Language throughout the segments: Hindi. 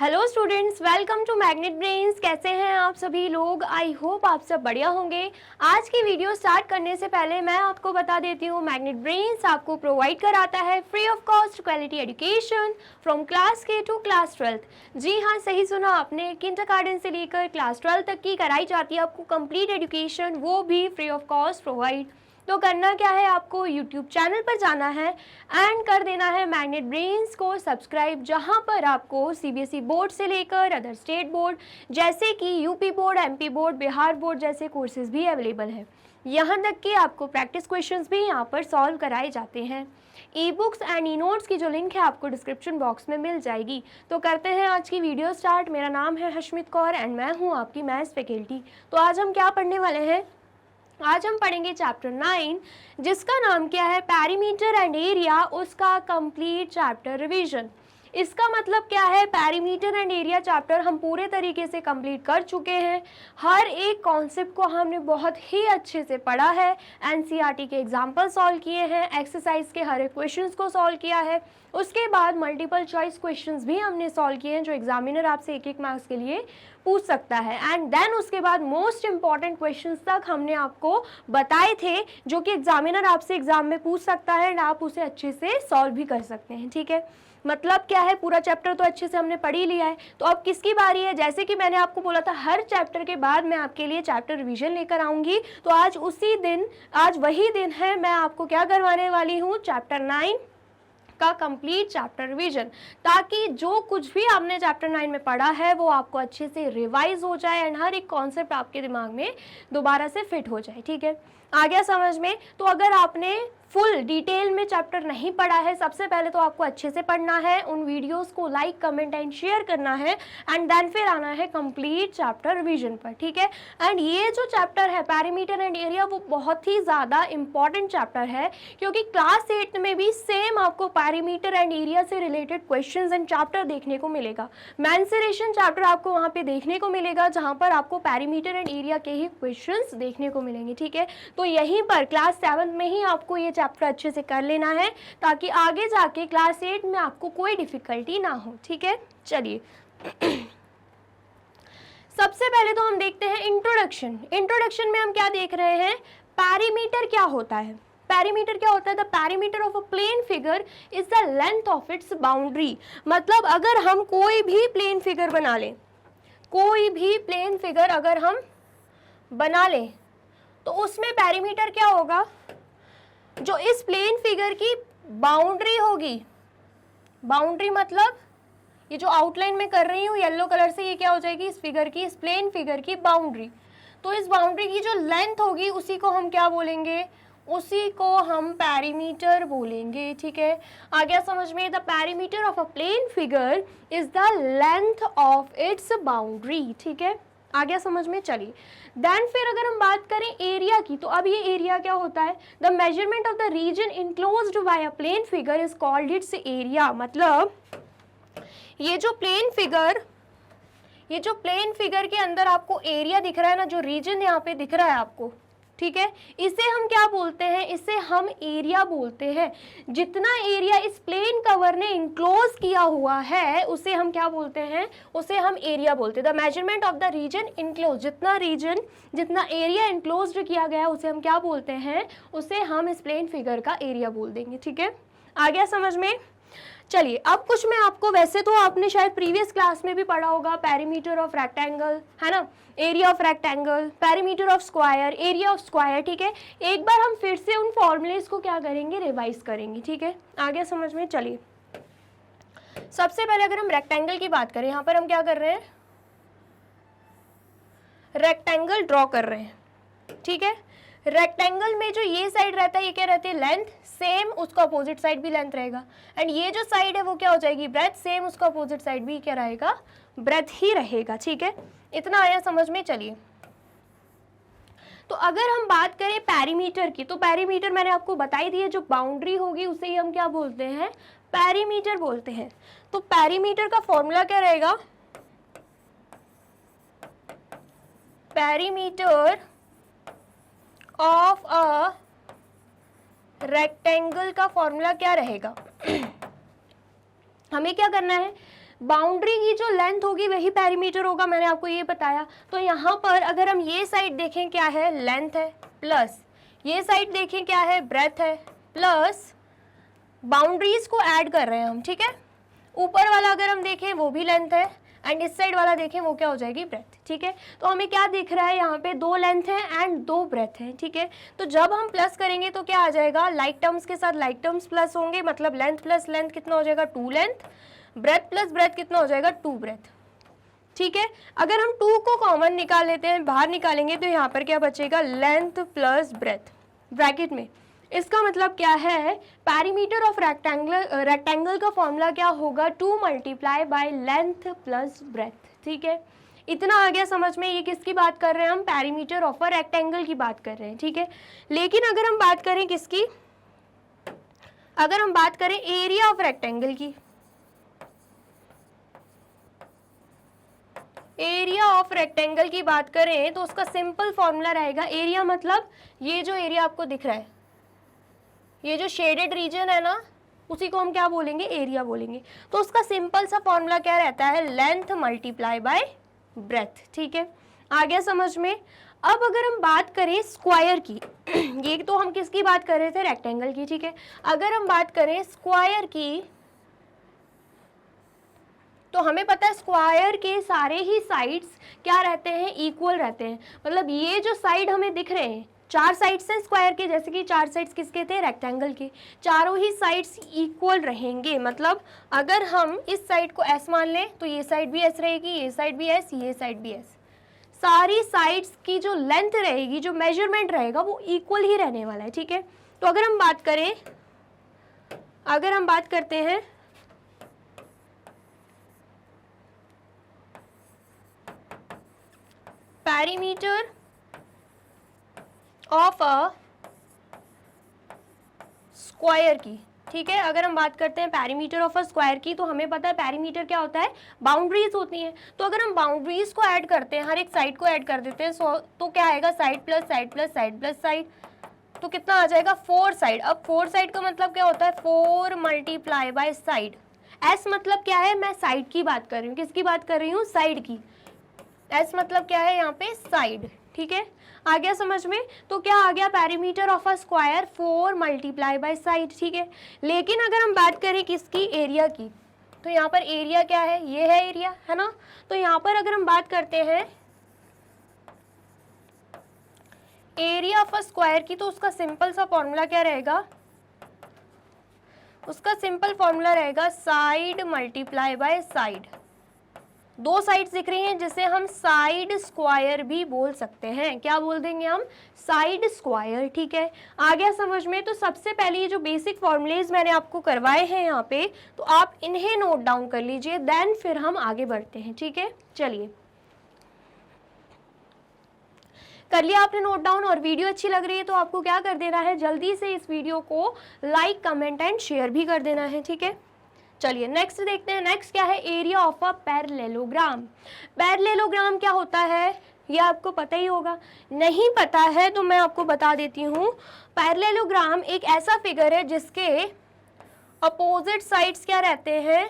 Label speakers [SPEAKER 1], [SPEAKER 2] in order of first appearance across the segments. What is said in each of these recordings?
[SPEAKER 1] Hello students, welcome to Magnet Brains. कैसे हैं आप सभी लोग? आई होप आप सब बढ़िया होंगे। आज की वीडियो स्टार्ट करने से पहले मैं आपको बता देती हूँ, मैग्नेट ब्रेन्स आपको प्रोवाइड कराता है free of cost quality education from class के टू क्लास 12। जी हाँ, सही सुना आपने, किंडरगार्टन से लेकर क्लास 12 तक की कराई जाती है आपको कंप्लीट एजुकेशन, वो भी फ्री ऑफ कॉस्ट प्रोवाइड। तो करना क्या है, आपको YouTube चैनल पर जाना है एंड कर देना है मैग्नेट ब्रेन्स को सब्सक्राइब, जहां पर आपको CBSE बोर्ड से लेकर अदर स्टेट बोर्ड जैसे कि UP board, MP board, Bihar board जैसे कोर्सेज भी अवेलेबल है। यहाँ तक कि आपको प्रैक्टिस क्वेश्चंस भी यहाँ पर सॉल्व कराए जाते हैं। E books and e notes की जो लिंक है आपको डिस्क्रिप्शन बॉक्स में मिल जाएगी। तो करते हैं आज की वीडियो स्टार्ट। मेरा नाम है हशमित कौर एंड मैं हूँ आपकी मैथ्स फैकल्टी। तो आज हम क्या पढ़ने वाले हैं? आज हम पढ़ेंगे चैप्टर 9, जिसका नाम क्या है, पैरीमीटर एंड एरिया, उसका कंप्लीट चैप्टर रिवीजन। इसका मतलब क्या है, पैरीमीटर एंड एरिया चैप्टर हम पूरे तरीके से कंप्लीट कर चुके हैं। हर एक कॉन्सेप्ट को हमने बहुत ही अच्छे से पढ़ा है, NCERT के एग्जाम्पल सॉल्व किए हैं, एक्सरसाइज के हर एक क्वेश्चंस को सॉल्व किया है। उसके बाद मल्टीपल चॉइस क्वेश्चंस भी हमने सॉल्व किए हैं, जो एग्जामिनर आपसे एक एक मार्क्स के लिए पूछ सकता है। एंड देन उसके बाद मोस्ट इंपॉर्टेंट क्वेश्चंस तक हमने आपको बताए थे, जो कि एग्जामिनर आपसे एग्जाम में पूछ सकता है एंड आप उसे अच्छे से सॉल्व भी कर सकते हैं। ठीक है, मतलब क्या है, पूरा चैप्टर तो अच्छे से हमने पढ़ ही लिया है। तो अब किसकी बारी है? जैसे कि मैंने आपको बोला था, हर चैप्टर के बाद मैं आपके लिए चैप्टर रिवीजन लेकर आऊंगी। तो आज वही दिन है, मैं आपको क्या करवाने वाली हूँ, चैप्टर 9 का कंप्लीट चैप्टर रिवीजन, ताकि जो कुछ भी आपने चैप्टर 9 में पढ़ा है वो आपको अच्छे से रिवाइज हो जाए एंड हर एक कॉन्सेप्ट आपके दिमाग में दोबारा से फिट हो जाए। ठीक है, आ गया समझ में? तो अगर आपने फुल डिटेल में चैप्टर नहीं पढ़ा है, सबसे पहले तो आपको अच्छे से पढ़ना है, उन वीडियोस को लाइक, कमेंट एंड शेयर करना है एंड देन फिर आना है कंप्लीट चैप्टर रिवीजन पर। ठीक है, एंड ये जो चैप्टर है पैरीमीटर एंड एरिया, वो बहुत ही ज़्यादा इंपॉर्टेंट चैप्टर है, क्योंकि क्लास 8 में भी सेम आपको पैरीमीटर एंड एरिया से रिलेटेड क्वेश्चंस एंड चैप्टर देखने को मिलेगा। मेंसुरेशन चैप्टर आपको वहाँ पे देखने को मिलेगा, जहाँ पर आपको पैरीमीटर एंड एरिया के ही क्वेश्चंस देखने को मिलेंगे। ठीक है, तो यहीं पर क्लास 7 में ही आपको ये चैप्टर अच्छे से कर लेना है, ताकि आगे जाके क्लास 8 में आपको कोई डिफिकल्टी ना हो। ठीक है, चलिए सबसे पहले तो हम देखते हैं इंट्रोडक्शन। इंट्रोडक्शन में हम क्या देख रहे हैं, पैरीमीटर क्या होता है। पैरीमीटर क्या होता है? The perimeter of a plane figure is the length of its boundary. मतलब अगर हम कोई भी प्लेन फिगर बना लें, कोई भी प्लेन फिगर अगर हम बना लें, तो उसमें पैरीमीटर क्या होगा, जो इस प्लेन फिगर की बाउंड्री होगी। बाउंड्री मतलब ये जो आउटलाइन में कर रही हूँ येलो कलर से, ये क्या हो जाएगी, इस फिगर की, इस प्लेन फिगर की बाउंड्री। तो इस बाउंड्री की जो लेंथ होगी उसी को हम क्या बोलेंगे, उसी को हम पैरीमीटर बोलेंगे। ठीक है, आ गया समझ में? The perimeter of a plane figure is the length of its boundary. ठीक है, आ गया समझ में? चलिए देन फिर अगर हम बात करें एरिया की, तो अब ये एरिया क्या होता है, the measurement of the region enclosed by a plane figure is called its area. मतलब ये जो प्लेन फिगर के अंदर आपको एरिया दिख रहा है ना, जो रीजन यहाँ पे दिख रहा है आपको, ठीक है, इसे हम क्या बोलते हैं, इसे हम एरिया बोलते हैं। जितना एरिया इस प्लेन कवर ने इंक्लोज किया हुआ है उसे हम क्या बोलते हैं, उसे हम एरिया बोलते हैं। The measurement of the region enclose, जितना एरिया इंक्लोज किया गया उसे हम क्या बोलते हैं, उसे हम इस प्लेन फिगर का एरिया बोल देंगे। ठीक है, आ गया समझ में? चलिए अब कुछ मैं आपको, वैसे तो आपने शायद प्रीवियस क्लास में भी पढ़ा होगा, पैरीमीटर ऑफ रेक्टेंगल है ना, area of rectangle, perimeter of square, area of square. ठीक है, एक बार हम फिर से उन फॉर्मूलेज को क्या करेंगे, रिवाइज करेंगे। ठीक है, आ गया समझ में? चलिए सबसे पहले अगर हम रेक्टेंगल की बात करें, यहाँ पर हम क्या कर रहे हैं, रेक्टेंगल ड्रॉ कर रहे हैं। ठीक है, रेक्टेंगल में जो ये साइड रहता है, ये क्या रहती है, लेंथ, सेम उसका अपोजिट साइड भी लेंथ रहेगा। एंड ये जो साइड है वो क्या हो जाएगी, ब्रेथ, सेम उसका अपोजिट साइड भी क्या रहेगा, ब्रेथ ही रहेगा। ठीक है, इतना आया समझ में? चलिए तो अगर हम बात करें पैरीमीटर की, तो पैरीमीटर मैंने आपको बताई दी है, जो बाउंड्री होगी उसे ही हम क्या बोलते हैं, पैरीमीटर बोलते हैं। तो पैरीमीटर का फॉर्मूला क्या रहेगा, पैरीमीटर ऑफ अ रेक्टेंगल का फॉर्मूला क्या रहेगा हमें क्या करना है, बाउंड्री की जो लेंथ होगी वही पेरीमीटर होगा, मैंने आपको ये बताया। तो यहाँ पर अगर हम ये साइड देखें क्या है, लेंथ है, प्लस ये साइड देखें क्या है, ब्रेथ है, प्लस बाउंड्रीज को ऐड कर रहे हैं हम, ठीक है। ऊपर वाला अगर हम देखें वो भी लेंथ है, एंड इस साइड वाला देखें वो क्या हो जाएगी, ब्रेथ, ठीक है। तो हमें क्या दिख रहा है यहाँ पे, 2 लेंथ है एंड 2 ब्रेथ है, ठीक है। तो जब हम प्लस करेंगे तो क्या आ जाएगा, लाइक टर्म्स के साथ लाइक टर्म्स प्लस होंगे, मतलब लेंथ प्लस लेंथ कितना हो जाएगा, 2 लेंथ, ब्रेथ प्लस ब्रेथ कितना हो जाएगा, 2 ब्रेथ, ठीक है। अगर हम 2 को कॉमन निकाल लेते हैं, बाहर निकालेंगे, तो यहाँ पर क्या बचेगा, लेंथ प्लस ब्रेथ ब्रैकेट में। इसका मतलब क्या है, पैरीमीटर ऑफ रेक्टेंगल का फॉर्मूला क्या होगा, 2 multiply by length plus breadth, ठीक है। इतना आ गया समझ में। ये किसकी बात कर रहे हैं हम, पैरीमीटर ऑफ अ रेक्टेंगल की बात कर रहे हैं, ठीक है। लेकिन अगर हम बात करें किसकी, अगर हम बात करें एरिया ऑफ रेक्टेंगल की, एरिया ऑफ रेक्टेंगल की बात करें तो उसका सिंपल फॉर्मूला रहेगा, एरिया मतलब ये जो एरिया आपको दिख रहा है, ये जो शेडेड रीजन है ना, उसी को हम क्या बोलेंगे, एरिया बोलेंगे। तो उसका सिंपल सा फॉर्मूला क्या रहता है, लेंथ मल्टीप्लाई बाय ब्रेथ, ठीक है। आ गया समझ में। अब अगर हम बात करें स्क्वायर की ये तो हम किसकी बात कर रहे थे, रेक्टेंगल की, ठीक है। अगर हम बात करें स्क्वायर की, तो हमें पता है स्क्वायर के सारे ही साइड्स क्या रहते हैं, इक्वल रहते हैं। मतलब ये जो साइड हमें दिख रहे हैं, 4 साइड्स हैं स्क्वायर के, जैसे कि 4 साइड्स किसके थे, रेक्टेंगल के, चारों ही साइड्स इक्वल रहेंगे। मतलब अगर हम इस साइड को एस मान लें तो ये साइड भी एस रहेगी, ये साइड भी एस, ये साइड भी एस। सारी साइड्स की जो लेंथ रहेगी, जो मेजरमेंट रहेगा, वो इक्वल ही रहने वाला है, ठीक है। तो अगर हम बात करें, अगर हम बात करते हैं पैरीमीटर ऑफ अ स्क्वायर की, ठीक है। अगर हम बात करते हैं पैरीमीटर ऑफ अ स्क्वायर की, तो हमें पता है पैरीमीटर क्या होता है, बाउंड्रीज होती हैं। तो अगर हम बाउंड्रीज को ऐड करते हैं, हर एक साइड को ऐड कर देते हैं, तो क्या आएगा, side plus side plus side plus side, तो कितना आ जाएगा, 4 साइड। अब 4 साइड का मतलब क्या होता है, 4 मल्टीप्लाई बाय साइड। एस मतलब क्या है, मैं साइड की बात कर रही हूँ, किसकी बात कर रही हूँ, साइड की। एस मतलब क्या है यहाँ पे, साइड, ठीक है। आ गया समझ में। तो क्या आ गया, perimeter of a square 4 multiply by side, ठीक है। लेकिन अगर हम बात करें किसकी, एरिया की, तो यहाँ पर एरिया क्या है, ये है एरिया, है ना। तो यहाँ पर अगर हम बात करते हैं एरिया ऑफ अ स्क्वायर की, तो उसका सिंपल सा फॉर्मूला क्या रहेगा, उसका सिंपल फॉर्मूला रहेगा side multiply by side. 2 sides दिख रही हैं जिसे हम साइड स्क्वायर भी बोल सकते हैं, क्या बोल देंगे हम, साइड स्क्वायर, ठीक है। आ गया समझ में। तो सबसे पहले ये जो बेसिक फॉर्मूलेज मैंने आपको करवाए हैं यहाँ पे, तो आप इन्हें नोट डाउन कर लीजिए, देन फिर हम आगे बढ़ते हैं, ठीक है। चलिए, कर लिया आपने नोट डाउन, और वीडियो अच्छी लग रही है तो आपको क्या कर देना है, जल्दी से इस वीडियो को लाइक, कमेंट एंड शेयर भी कर देना है, ठीक है। चलिए नेक्स्ट देखते हैं। नेक्स्ट क्या है, area of a parallelogram. Parallelogram क्या होता है, ये आपको पता ही होगा, नहीं पता है तो मैं आपको बता देती हूँ। पैरेललोग्राम एक ऐसा फिगर है जिसके अपोजिट साइड्स क्या रहते हैं,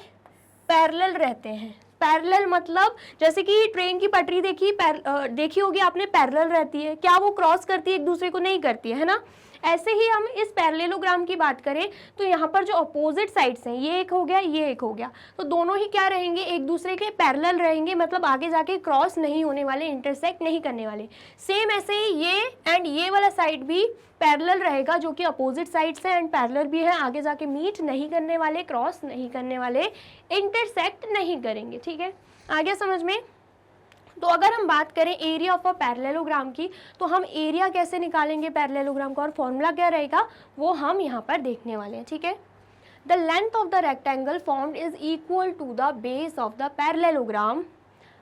[SPEAKER 1] पैरेलल रहते हैं। पैरेलल मतलब जैसे कि ट्रेन की पटरी देखी होगी आपने, पैरेलल रहती है, क्या वो क्रॉस करती है, एक दूसरे को नहीं करती है ना। ऐसे ही हम इस पैरेललोग्राम की बात करें तो यहाँ पर जो अपोजिट साइड्स हैं, ये एक हो गया, ये एक हो गया, तो दोनों ही क्या रहेंगे, एक दूसरे के पैरेलल रहेंगे, मतलब आगे जाके क्रॉस नहीं होने वाले, इंटरसेक्ट नहीं करने वाले। सेम ऐसे ही ये एंड ये वाला साइड भी पैरेलल रहेगा, जो कि अपोजिट साइड्स है एंड पैरेलल भी है, आगे जाके मीट नहीं करने वाले, क्रॉस नहीं करने वाले, इंटरसेक्ट नहीं करेंगे, ठीक है। आ गया समझ में। तो अगर हम बात करें एरिया ऑफ अ पैरेललोग्राम की, तो हम एरिया कैसे निकालेंगे पैरेललोग्राम का, और फॉर्मूला क्या रहेगा, वो हम यहाँ पर देखने वाले हैं, ठीक है। The length of the rectangle formed is equal to the base of the parallelogram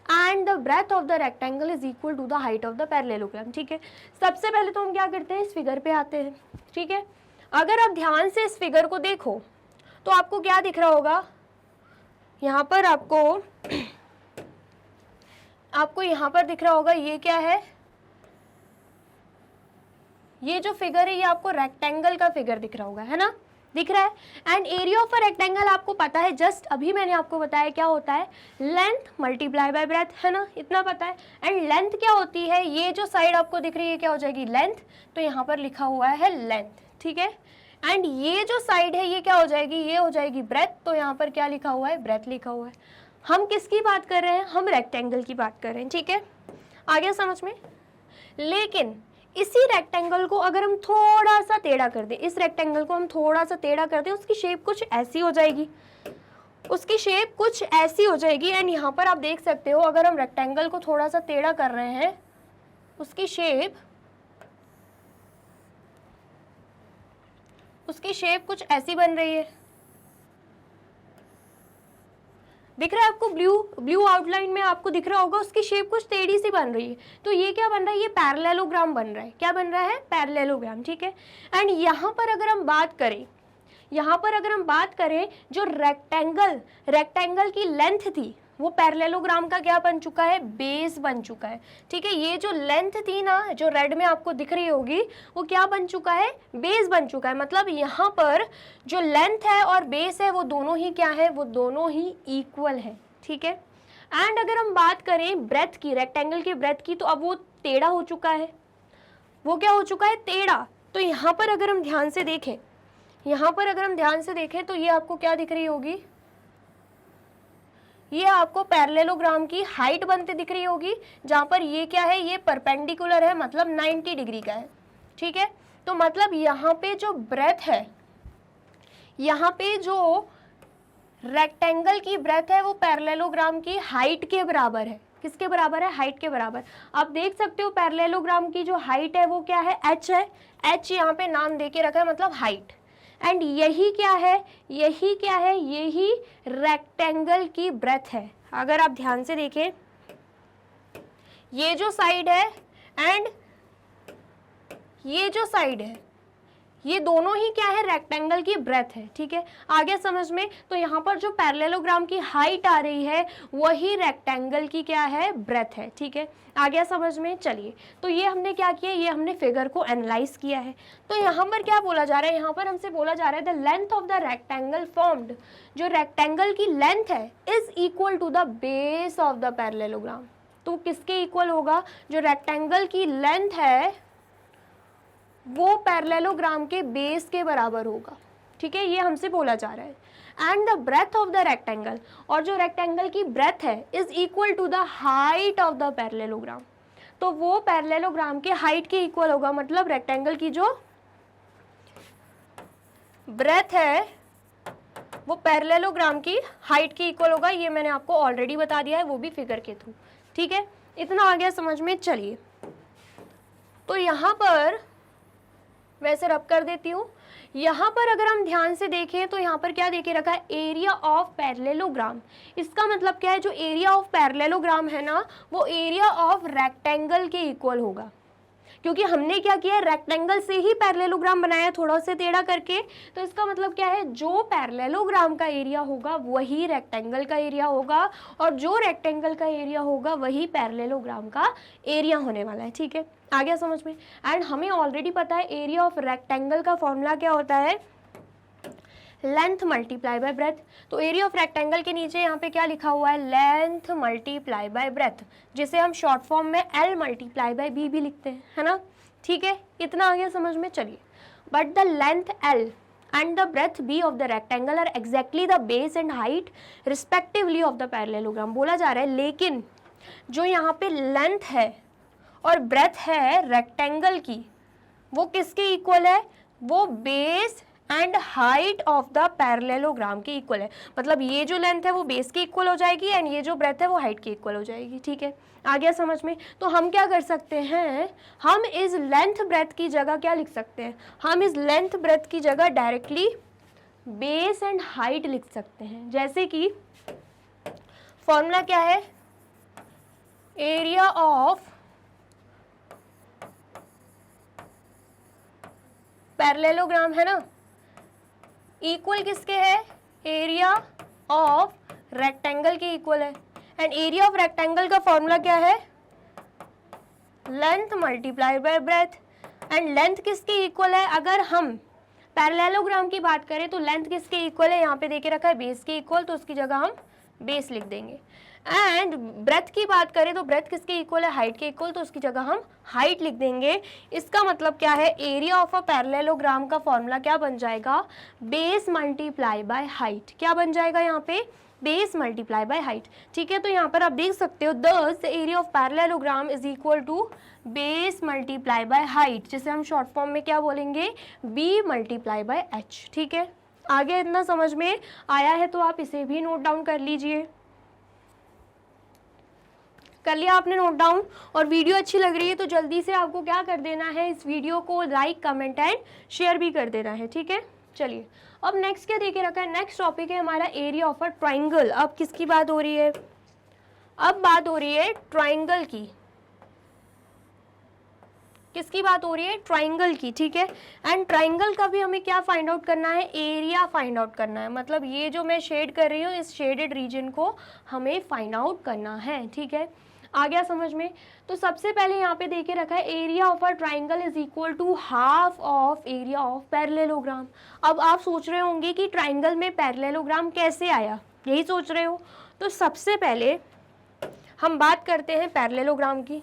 [SPEAKER 1] and the breadth of the rectangle is equal to the height of the parallelogram, ठीक है। सबसे पहले तो हम क्या करते हैं, इस फिगर पे आते हैं, ठीक है। अगर आप ध्यान से इस फिगर को देखो तो आपको क्या दिख रहा होगा, यहाँ पर आपको यहाँ पर दिख रहा होगा, ये क्या है, ये जो फिगर है ये आपको रेक्टेंगल का फिगर दिख रहा होगा, है ना। दिख रहा है। And area of a rectangle आपको पता है, जस्ट अभी मैंने आपको बताया क्या होता है, लेंथ मल्टीप्लाई बाय ब्रेथ, है ना, इतना पता है। एंड लेंथ क्या होती है, ये जो साइड आपको दिख रही है क्या हो जाएगी, लेंथ, तो यहाँ पर लिखा हुआ है लेंथ, ठीक है। एंड ये जो साइड है ये क्या हो जाएगी, ये हो जाएगी ब्रेथ, तो यहाँ पर क्या लिखा हुआ है, ब्रेथ लिखा हुआ है। हम किसकी बात कर रहे हैं, हम रेक्टेंगल की बात कर रहे हैं, ठीक है, आ गया समझ में। लेकिन इसी रेक्टेंगल को अगर हम थोड़ा सा टेढ़ा कर दें, इस रेक्टेंगल को हम थोड़ा सा टेढ़ा कर दें, उसकी शेप कुछ ऐसी हो जाएगी, उसकी शेप कुछ ऐसी हो जाएगी। एंड यहाँ पर आप देख सकते हो, अगर हम रेक्टेंगल को थोड़ा सा टेढ़ा कर रहे हैं, उसकी शेप कुछ ऐसी बन रही है, दिख रहा है आपको, ब्लू आउटलाइन में आपको दिख रहा होगा, उसकी शेप कुछ टेढ़ी सी बन रही है। तो ये क्या बन रहा है, ये पैरेललोग्राम बन रहा है। क्या बन रहा है, पैरेललोग्राम, ठीक है। एंड यहाँ पर अगर हम बात करें, जो रेक्टेंगल की लेंथ थी वो पैरेललोग्राम का क्या बन चुका है, बेस बन चुका है, ठीक है। ये जो लेंथ थी ना, जो रेड में आपको दिख रही होगी, वो क्या बन चुका है, बेस बन चुका है। मतलब यहाँ पर जो लेंथ है और बेस है वो दोनों ही क्या है, वो दोनों ही इक्वल है, ठीक है। एंड अगर हम बात करें ब्रेथ की, रेक्टेंगल की ब्रेथ की, तो अब वो टेढ़ा हो चुका है, वो क्या हो चुका है, टेढ़ा। तो यहाँ पर अगर हम ध्यान से देखें, तो ये आपको क्या दिख रही होगी, ये आपको पैरेललोग्राम की हाइट बनते दिख रही होगी, जहां पर ये क्या है, ये परपेंडिकुलर है, मतलब 90 डिग्री का है, ठीक है। तो मतलब यहाँ पे जो ब्रेथ है, यहाँ पे जो रेक्टेंगल की ब्रेथ है वो पैरेललोग्राम की हाइट के बराबर है। किसके बराबर है, हाइट के बराबर। आप देख सकते हो पैरेललोग्राम की जो हाइट है वो क्या है, h है, h यहाँ पे नाम दे के रखा है, मतलब हाइट। एंड यही क्या है, यही रेक्टेंगल की ब्रेथ है। अगर आप ध्यान से देखें, ये जो साइड है एंड ये जो साइड है, ये दोनों ही क्या है, रेक्टेंगल की ब्रेथ है, ठीक है। आगे समझ में, तो यहाँ पर जो पैरेललोग्राम की हाइट आ रही है वही रेक्टेंगल की क्या है, ब्रेथ है, ठीक है। आ गया समझ में। चलिए, तो ये हमने क्या किया, ये हमने फिगर को एनालाइज किया है। तो यहाँ पर क्या बोला जा रहा है, यहाँ पर हमसे बोला जा रहा है the length of the rectangle formed, जो रेक्टेंगल की लेंथ है is equal to the base of the parallelogram. तो किसके इक्वल होगा, जो रेक्टेंगल की लेंथ है वो पैरेललोग्राम के बेस के बराबर होगा, ठीक है, ये हमसे बोला जा रहा है। And the breadth of the rectangle, और जो रेक्टेंगल की ब्रेथ है is equal to the height of the parallelogram, तो वो पैरेललोग्राम के हाइट के इक्वल होगा। मतलब रेक्टेंगल की जो ब्रेथ है वो पैरेललोग्राम की हाइट के इक्वल होगा। ये मैंने आपको ऑलरेडी बता दिया है, वो भी फिगर के थ्रू, ठीक है। इतना आ गया समझ में। चलिए, तो यहाँ पर वैसे रब कर देती हूँ। यहाँ पर अगर हम ध्यान से देखें तो यहाँ पर क्या देके रखा है, एरिया ऑफ पैरेललोग्राम। इसका मतलब क्या है, जो एरिया ऑफ पैरेललोग्राम है ना, वो एरिया ऑफ रेक्टेंगल के इक्वल होगा। क्योंकि हमने क्या किया, रेक्टेंगल से ही पैरेललोग्राम बनाया थोड़ा से टेढ़ा करके। तो इसका मतलब क्या है, जो पैरेललोग्राम का एरिया होगा वही रेक्टेंगल का एरिया होगा, और जो रेक्टेंगल का एरिया होगा वही पैरेललोग्राम का एरिया होने वाला है, ठीक है। आ गया समझ में। एंड हमें ऑलरेडी पता है एरिया ऑफ रेक्टेंगल का फॉर्मूला क्या होता है, लेंथ मल्टीप्लाई बाय ब्रेथ। तो एरिया ऑफ रेक्टेंगल के नीचे यहाँ पे क्या लिखा हुआ है, लेंथ मल्टीप्लाई बाय ब्रेथ, जिसे हम शॉर्ट फॉर्म में L मल्टीप्लाई बाय B भी लिखते हैं, है ना, ठीक है। इतना आ गया समझ में। चलिए, but the length L and the breadth B of the rectangle are exactly the base and height respectively of the parallelogram। बोला जा रहा है लेकिन जो यहाँ पे लेंथ है और ब्रेथ है रेक्टेंगल की, वो किसके इक्वल है, वो base and height of the parallelogram के इक्वल है। मतलब ये जो लेंथ है वो बेस के इक्वल हो जाएगी एंड ये जो ब्रेथ है वो हाइट के इक्वल हो जाएगी, ठीक है। आ गया समझ में। तो हम क्या कर सकते हैं, हम इस लेंथ ब्रेथ की जगह क्या लिख सकते हैं, हम इस लेंथ ब्रेथ की जगह डायरेक्टली बेस एंड हाइट लिख सकते हैं। जैसे कि फॉर्मूला क्या है, एरिया ऑफ पैरेललोग्राम है ना, इक्वल किसके है, एरिया ऑफ रेक्टेंगल के इक्वल है। एंड एरिया ऑफ रेक्टेंगल का फॉर्मूला क्या है, length multiply by breath. And length किसके इक्वल है, अगर हम पैरेललोग्राम की बात करें तो लेंथ किसके इक्वल है, यहाँ पे देके रखा है बेस के इक्वल, तो उसकी जगह हम बेस लिख देंगे। एंड ब्रेथ की बात करें तो ब्रेथ किसके इक्वल है, हाइट के इक्वल, तो उसकी जगह हम हाइट लिख देंगे। इसका मतलब क्या है, एरिया ऑफ अ पैरेललोग्राम का फॉर्मूला क्या बन जाएगा, बेस मल्टीप्लाई बाय हाइट। क्या बन जाएगा यहाँ पे, बेस मल्टीप्लाई बाय हाइट। ठीक है, तो यहाँ पर आप देख सकते हो thus area of parallelogram is equal to base multiply by height, जिसे हम शॉर्ट फॉर्म में क्या बोलेंगे, बी मल्टीप्लाई बाय एच। ठीक है, आगे इतना समझ में आया है तो आप इसे भी नोट डाउन कर लीजिए। कर लिया आपने नोट डाउन? और वीडियो अच्छी लग रही है तो जल्दी से आपको क्या कर देना है, इस वीडियो को लाइक कमेंट एंड शेयर भी कर देना है। ठीक है, चलिए अब नेक्स्ट क्या देके रखा है, नेक्स्ट टॉपिक है हमारा एरिया ऑफ अ ट्राइंगल। अब किसकी बात हो रही है, अब बात हो रही है ट्राइंगल की। किसकी बात हो रही है, ट्राइंगल की। ठीक है, एंड ट्राइंगल का भी हमें क्या फाइंड आउट करना है, एरिया फाइंड आउट करना है। मतलब ये जो मैं शेड कर रही हूँ, इस शेडेड रीजन को हमें फाइंड आउट करना है। ठीक है, आ गया समझ में? तो सबसे पहले यहाँ पे देखे रखा है area of a triangle is equal to half of area of parallelogram. अब आप सोच रहे होंगे कि ट्राइंगल में पैरेललोग्राम कैसे आया, यही सोच रहे हो। तो सबसे पहले हम बात करते हैं पैरेललोग्राम की।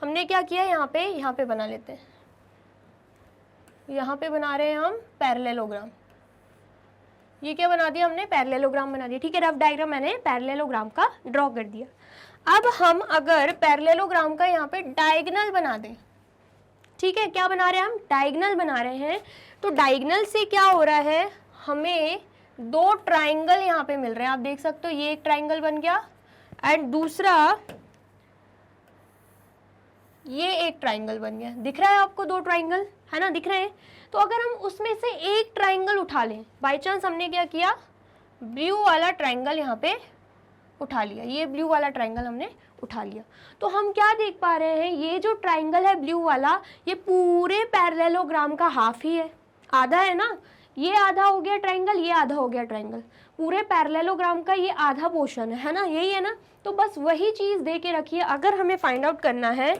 [SPEAKER 1] हमने क्या किया, यहाँ पे बना लेते हैं, यहाँ पे बना रहे हैं हम पैरेललोग्राम। ये क्या बना दिया हमने, पैरेललोग्राम बना दिया। ठीक है, रफ डायग्राम मैंने पैरेललोग्राम का ड्रॉ कर दिया। अब हम अगर पैरेललोग्राम का यहाँ पे डायगोनल बना दें, ठीक है, क्या बना रहे हैं हम, डायगोनल बना रहे हैं। तो डायगोनल से क्या हो रहा है, हमें दो ट्राइंगल यहाँ पे मिल रहे हैं। आप देख सकते हो ये एक ट्राइंगल बन गया एंड दूसरा ये एक ट्राइंगल बन गया। दिख रहा है आपको, दो ट्राइंगल है ना, दिख रहे हैं। तो अगर हम उसमें से एक ट्राइंगल उठा लें, बाय चांस हमने क्या किया, ब्लू वाला ट्राइंगल यहाँ पे उठा लिया, ये ब्लू वाला ट्राइंगल हमने उठा लिया, तो हम क्या देख पा रहे हैं, ये जो ट्राइंगल है ब्लू वाला, ये पूरे पैरेललोग्राम का हाफ ही है, आधा है ना। ये आधा हो गया ट्राइंगल, ये आधा हो गया ट्राइंगल, पूरे पैरेललोग्राम का ये आधा पोर्शन है ना, यही है ना। तो बस वही चीज़ दे के रखिए। अगर हमें फाइंड आउट करना है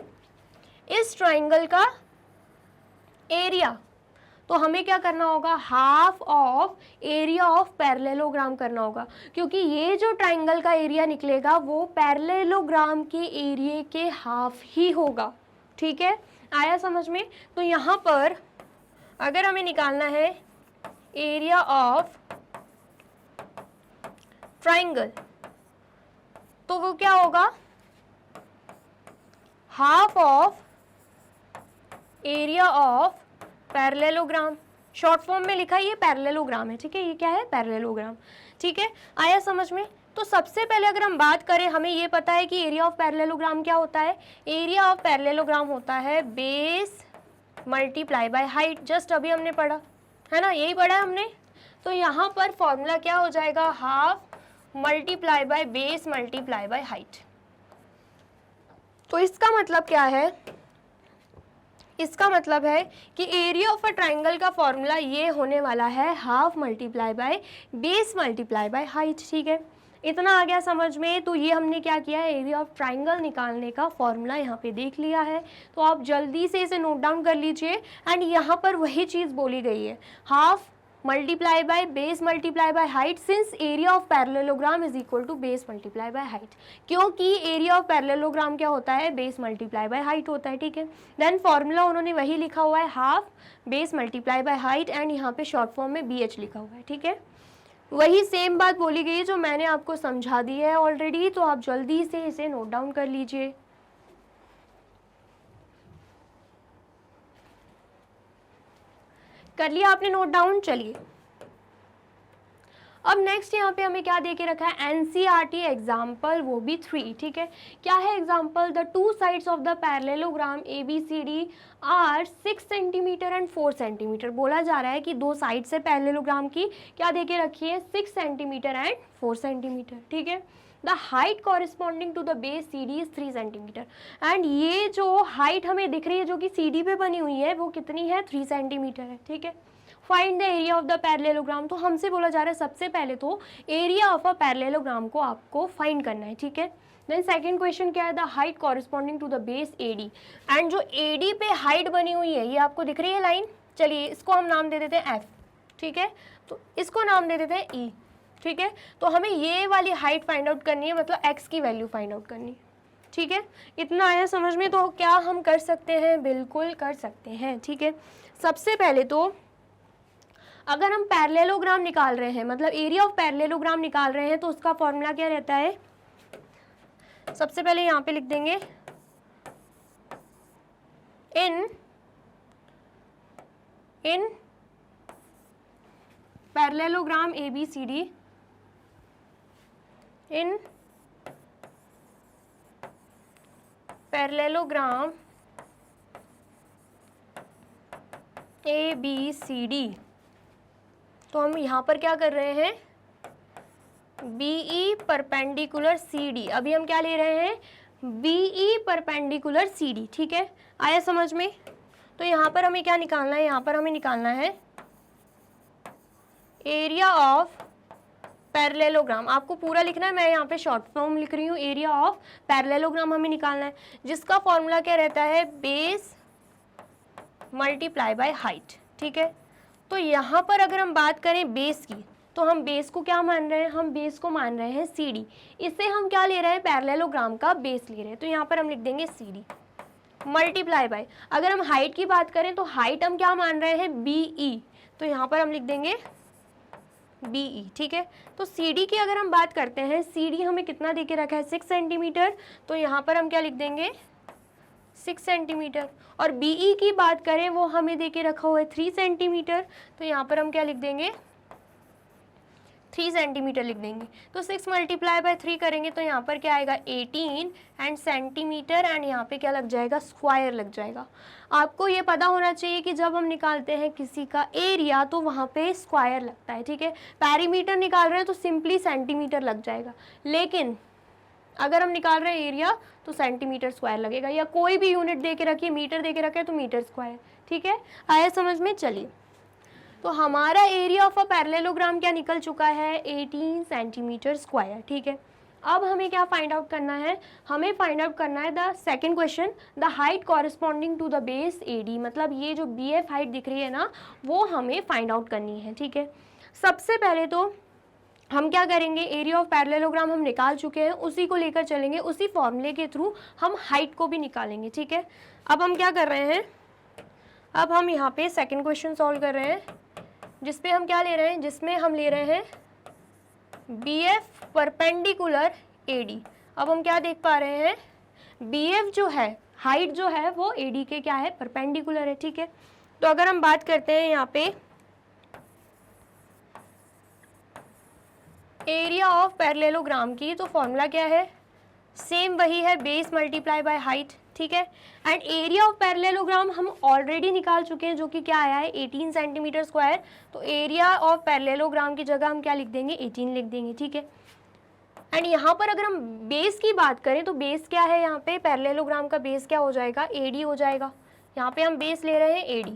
[SPEAKER 1] इस ट्राइंगल का एरिया, तो हमें क्या करना होगा, half of area of parallelogram करना होगा, क्योंकि ये जो ट्राइंगल का एरिया निकलेगा वो पैरेललोग्राम के एरिया के हाफ ही होगा। ठीक है, आया समझ में? तो यहाँ पर अगर हमें निकालना है एरिया ऑफ ट्राइंगल, तो वो क्या होगा, half of area of parallelogram. Short form में लिखा है, ये पैरेललोग्राम है। ठीक है, ये क्या है, पैरेललोग्राम। ठीक है, आया समझ में? तो सबसे पहले अगर हम बात करें, हमें ये पता है कि एरिया ऑफ पैरेललोग्राम क्या होता है, एरिया ऑफ पैरेललोग्राम होता है base multiply by height. Just अभी हमने पढ़ा है ना, यही पढ़ा है हमने। तो यहाँ पर फॉर्मूला क्या हो जाएगा, half multiply by base multiply by height. तो इसका मतलब क्या है, इसका मतलब है कि एरिया ऑफ अ ट्राइंगल का फॉर्मूला ये होने वाला है half multiply by base multiply by height. ठीक है, इतना आ गया समझ में? तो ये हमने क्या किया है, एरिया ऑफ ट्राइंगल निकालने का फॉर्मूला यहाँ पे देख लिया है। तो आप जल्दी से इसे नोट डाउन कर लीजिए। एंड यहाँ पर वही चीज़ बोली गई है, half multiply by base multiply by height, since area of parallelogram is equal to base multiply by height, क्योंकि एरिया ऑफ पैरेललोग्राम क्या होता है, बेस मल्टीप्लाई बाय हाइट होता है। ठीक है, देन फॉर्मूला उन्होंने वही लिखा हुआ है, half base multiply by height, and यहाँ पे शॉर्ट फॉर्म में BH लिखा हुआ है। ठीक है, वही सेम बात बोली गई जो मैंने आपको समझा दी है ऑलरेडी। तो आप जल्दी से इसे नोट डाउन कर लीजिए। कर लिया आपने नोट डाउन? चलिए अब नेक्स्ट यहाँ पे हमें क्या दे के रखा है, NCERT एग्जाम्पल, वो भी 3। ठीक है, क्या है example, the two sides of the parallelogram ABCD are 6 centimetre and 4 centimetre. बोला जा रहा है कि दो साइड से पैरेललोग्राम की क्या दे के रखी है, 6 सेंटीमीटर एंड 4 सेंटीमीटर। ठीक है, the height corresponding to the base CD is 3 centimetre. And ये जो हाइट हमें दिख रही है जो कि CD पे बनी हुई है वो कितनी है, 3 सेंटीमीटर है। ठीक है, find the area of the parallelogram. तो हमसे बोला जा रहा है सबसे पहले तो एरिया ऑफ अ पैरेललोग्राम को आपको फाइंड करना है, ठीक है। देन सेकंड क्वेश्चन क्या है, the height corresponding to the base AD. And जो एडी पे हाइट बनी हुई है ये आपको दिख रही है लाइन, चलिए इसको हम नाम दे देते हैं एफ, ठीक है। तो इसको नाम दे देते हैं ई, ठीक है। तो हमें ये वाली हाइट फाइंड आउट करनी है, मतलब एक्स की वैल्यू फाइंड आउट करनी है, ठीक है। इतना आया समझ में? तो क्या हम कर सकते हैं? बिल्कुल कर सकते हैं, ठीक है। सबसे पहले तो अगर हम पैरेललोग्राम निकाल रहे हैं, मतलब एरिया ऑफ पैरेललोग्राम निकाल रहे हैं, तो उसका फॉर्मूला क्या रहता है? सबसे पहले यहाँ पे लिख देंगे इन पैरेललोग्राम ABCD, इन पैरेललोग्राम ABCD। तो हम यहाँ पर क्या कर रहे हैं? BE perpendicular CD। अभी हम क्या ले रहे हैं? BE परपेंडिकुलर CD, ठीक है। आया समझ में? तो यहाँ पर हमें क्या निकालना है? यहाँ पर हमें निकालना है एरिया ऑफ पैरेललोग्राम। आपको पूरा लिखना है, मैं यहाँ पे शॉर्ट फॉर्म लिख रही हूँ। एरिया ऑफ पैरेललोग्राम हमें निकालना है, जिसका फॉर्मूला क्या रहता है? बेस मल्टीप्लाई बाय हाइट, ठीक है। तो यहाँ पर अगर हम बात करें बेस की, तो हम बेस को क्या मान रहे हैं? हम बेस को मान रहे हैं CD। इससे हम क्या ले रहे हैं? पैरेललोग्राम का बेस ले रहे हैं। तो यहाँ पर हम लिख देंगे CD मल्टीप्लाई बाय, अगर हम हाइट की बात करें तो हाइट हम क्या मान रहे हैं? BE। तो यहाँ पर हम लिख देंगे BE, ठीक है। तो CD की अगर हम बात करते हैं, CD हमें कितना दे के रखा है? 6 सेंटीमीटर। तो यहाँ पर हम क्या लिख देंगे? 6 सेंटीमीटर। और BE की बात करें, वो हमें दे के रखा हुआ है 3 सेंटीमीटर। तो यहाँ पर हम क्या लिख देंगे? 3 सेंटीमीटर लिख देंगे। तो 6 मल्टीप्लाई बाय 3 करेंगे तो यहाँ पर क्या आएगा? 18 एंड सेंटीमीटर, एंड यहाँ पे क्या लग जाएगा? स्क्वायर लग जाएगा। आपको ये पता होना चाहिए कि जब हम निकालते हैं किसी का एरिया तो वहाँ पे स्क्वायर लगता है, ठीक है। पैरीमीटर निकाल रहे हैं तो सिंपली सेंटीमीटर लग जाएगा, लेकिन अगर हम निकाल रहे हैं एरिया तो सेंटीमीटर स्क्वायर लगेगा, या कोई भी यूनिट दे के रखिए, मीटर दे के रखे तो मीटर स्क्वायर, ठीक है। आया समझ में? चलिए, तो हमारा एरिया ऑफ अ पैरेललोग्राम क्या निकल चुका है? 18 सेंटीमीटर स्क्वायर, ठीक है। अब हमें क्या फाइंड आउट करना है? हमें फाइंड आउट करना है the second question, the height corresponding to the base AD। मतलब ये जो BF हाइट दिख रही है ना, वो हमें फाइंड आउट करनी है, ठीक है। सबसे पहले तो हम क्या करेंगे? एरिया ऑफ पैरेललोग्राम हम निकाल चुके हैं, उसी को लेकर चलेंगे, उसी फॉर्मूले के थ्रू हम हाइट को भी निकालेंगे, ठीक है। अब हम क्या कर रहे हैं? अब हम यहाँ पे सेकंड क्वेश्चन सॉल्व कर रहे हैं, जिसपे हम क्या ले रहे हैं? जिसमें हम ले रहे हैं BF परपेंडिकुलर AD। अब हम क्या देख पा रहे हैं? BF जो है, हाइट जो है, वो AD के क्या है? परपेंडिकुलर है, ठीक है। तो अगर हम बात करते हैं यहाँ पे एरिया ऑफ पैरेललोग्राम की, तो फॉर्मूला क्या है? सेम वही है, बेस मल्टीप्लाई बाय हाइट, ठीक है। एंड एरिया ऑफ पैरेललोग्राम हम ऑलरेडी निकाल चुके हैं, जो कि क्या आया है? 18 सेंटीमीटर स्क्वायर। तो एरिया ऑफ पैरेललोग्राम की जगह हम क्या लिख देंगे? 18 लिख देंगे, ठीक है। एंड यहाँ पर अगर हम बेस की बात करें तो बेस क्या है? यहाँ पे पैरेललोग्राम का बेस क्या हो जाएगा? AD हो जाएगा। यहाँ पे हम बेस ले रहे हैं AD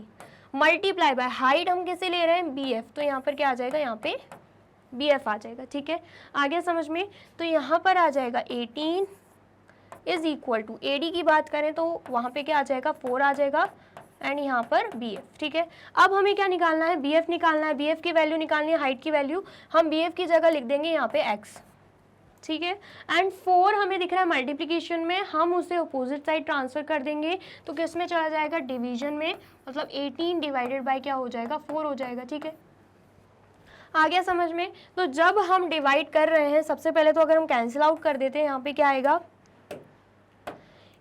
[SPEAKER 1] मल्टीप्लाई बाय हाइट हम किसे ले रहे हैं? BF। तो यहाँ पर क्या आ जाएगा? यहाँ पे BF आ जाएगा, ठीक है। आगे समझ में? तो यहाँ पर आ जाएगा 18 इज इक्वल टू, AD की बात करें तो वहाँ पे क्या आ जाएगा? 4 आ जाएगा, एंड यहाँ पर BF, ठीक है। अब हमें क्या निकालना है? BF निकालना है। BF की वैल्यू निकालनी है, हाइट की वैल्यू। हम BF की जगह लिख देंगे यहाँ पे x, ठीक है। एंड 4 हमें दिख रहा है मल्टीप्लिकेशन में, हम उसे अपोजिट साइड ट्रांसफर कर देंगे तो किस में चला जाएगा? डिवीजन में। मतलब 18 डिवाइडेड बाय क्या हो जाएगा? 4 हो जाएगा, ठीक है। आ गया समझ में? तो जब हम डिवाइड कर रहे हैं, सबसे पहले तो अगर हम कैंसिल आउट कर देते हैं, यहाँ पे क्या आएगा?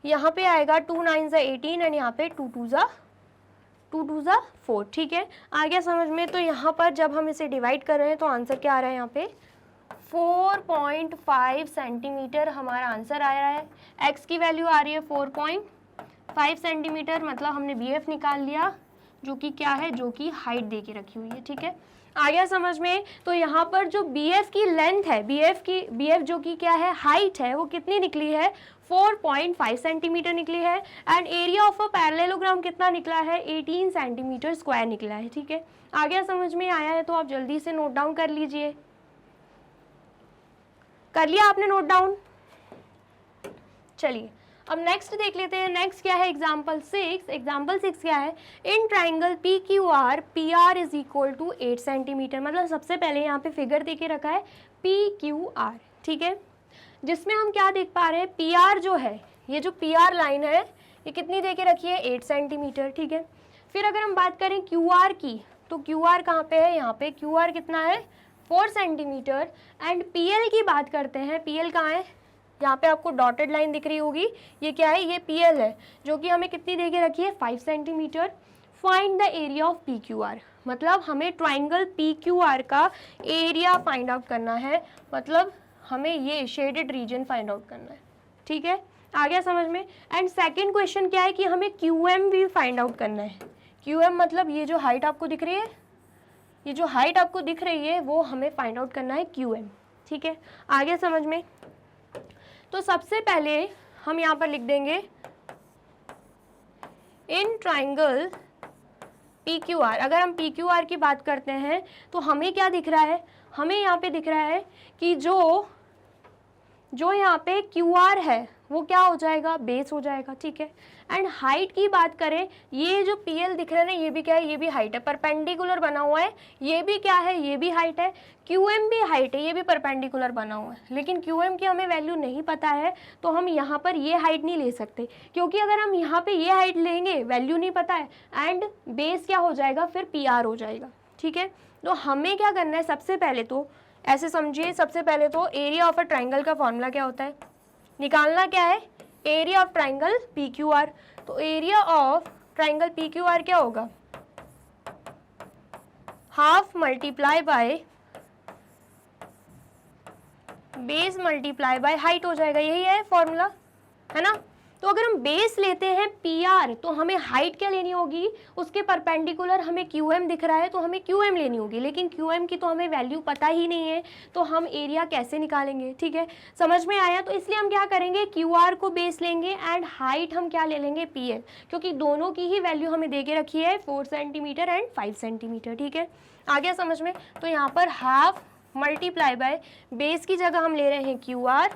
[SPEAKER 1] यहाँ पे आएगा 2 9 ज़ा 18 एंड यहाँ पे 2 2 ज़ा 4, ठीक है। आ गया समझ में? तो यहाँ पर जब हम इसे डिवाइड कर रहे हैं तो आंसर क्या आ रहा है? यहाँ पे 4.5 सेंटीमीटर हमारा आंसर आ रहा है। x की वैल्यू आ रही है 4.5 सेंटीमीटर, मतलब हमने BF निकाल लिया, जो कि क्या है? जो कि हाइट दे के रखी हुई है, ठीक है। आ गया समझ में। तो यहाँ पर जो BF की लेंथ है, BF जो कि क्या है, हाइट है, वो कितनी निकली है, 4.5 सेंटीमीटर निकली है। And area of a parallelogram कितना निकला है, 18 सेंटीमीटर स्क्वायर निकला है। ठीक है, आ गया समझ में, आया है तो आप जल्दी से नोट डाउन कर लीजिए। कर लिया आपने नोट डाउन? चलिए अब नेक्स्ट देख लेते हैं। नेक्स्ट क्या है, एग्जाम्पल 6। एग्जाम्पल 6 क्या है, in triangle PQR PR is equal to 8 centimetre. मतलब सबसे पहले यहाँ पे फिगर दे के रखा है PQR, ठीक है, जिसमें हम क्या देख पा रहे हैं, PR जो है, ये जो PR लाइन है ये कितनी दे के रखी है, 8 सेंटीमीटर। ठीक है, फिर अगर हम बात करें QR की, तो QR कहाँ पे है, यहाँ पे QR कितना है, 4 सेंटीमीटर। एंड PL की बात करते हैं, PL कहाँ है, यहाँ पे आपको डॉटेड लाइन दिख रही होगी, ये क्या है, ये PL है, जो कि हमें कितनी दे के रखी है, 5 centimetre. Find the area of PQR, मतलब हमें ट्राइंगल PQR का एरिया फाइंड आउट करना है, मतलब हमें ये शेडेड रीजन फाइंड आउट करना है। ठीक है, आ गया समझ में। एंड सेकेंड क्वेश्चन क्या है कि हमें QM भी फाइंड आउट करना है। QM मतलब ये जो हाइट आपको दिख रही है, ये जो हाइट आपको दिख रही है वो हमें फाइंड आउट करना है QM। ठीक है, आ गया समझ में। तो सबसे पहले हम यहाँ पर लिख देंगे इन ट्राइंगल PQR। अगर हम PQR की बात करते हैं तो हमें क्या दिख रहा है, हमें यहाँ पे दिख रहा है कि जो यहाँ पे QR है वो क्या हो जाएगा, बेस हो जाएगा। ठीक है, एंड हाइट की बात करें, ये जो PL दिख रहा है ना, ये भी क्या है, ये भी हाइट है, परपेंडिकुलर बना हुआ है, ये भी क्या है, ये भी हाइट है। QM भी हाइट है, ये भी परपेंडिकुलर बना हुआ है, लेकिन QM की हमें वैल्यू नहीं पता है, तो हम यहाँ पर ये हाइट नहीं ले सकते, क्योंकि अगर हम यहाँ पे ये हाइट लेंगे, वैल्यू नहीं पता है, एंड बेस क्या हो जाएगा, फिर PR हो जाएगा। ठीक है, तो हमें क्या करना है, सबसे पहले तो ऐसे समझिए, सबसे पहले तो एरिया ऑफ अ ट्राइंगल का फॉर्मूला क्या होता है, निकालना क्या है, एरिया ऑफ ट्राइंगल PQR। तो एरिया ऑफ ट्राइंगल PQR क्या होगा, half multiply by base multiply by height हो जाएगा, यही है फॉर्मूला, है ना। तो अगर हम बेस लेते हैं PR, तो हमें हाइट क्या लेनी होगी, उसके परपेंडिकुलर हमें QM दिख रहा है तो हमें QM लेनी होगी, लेकिन QM की तो हमें वैल्यू पता ही नहीं है, तो हम एरिया कैसे निकालेंगे। ठीक है, समझ में आया। तो इसलिए हम क्या करेंगे, QR को बेस लेंगे एंड हाइट हम क्या ले लेंगे, PL, क्योंकि दोनों की ही वैल्यू हमें दे के रखी है, 4 सेंटीमीटर एंड 5 सेंटीमीटर। ठीक है, आ गया समझ में। तो यहाँ पर हाफ मल्टीप्लाई बाय बेस की जगह हम ले रहे हैं QR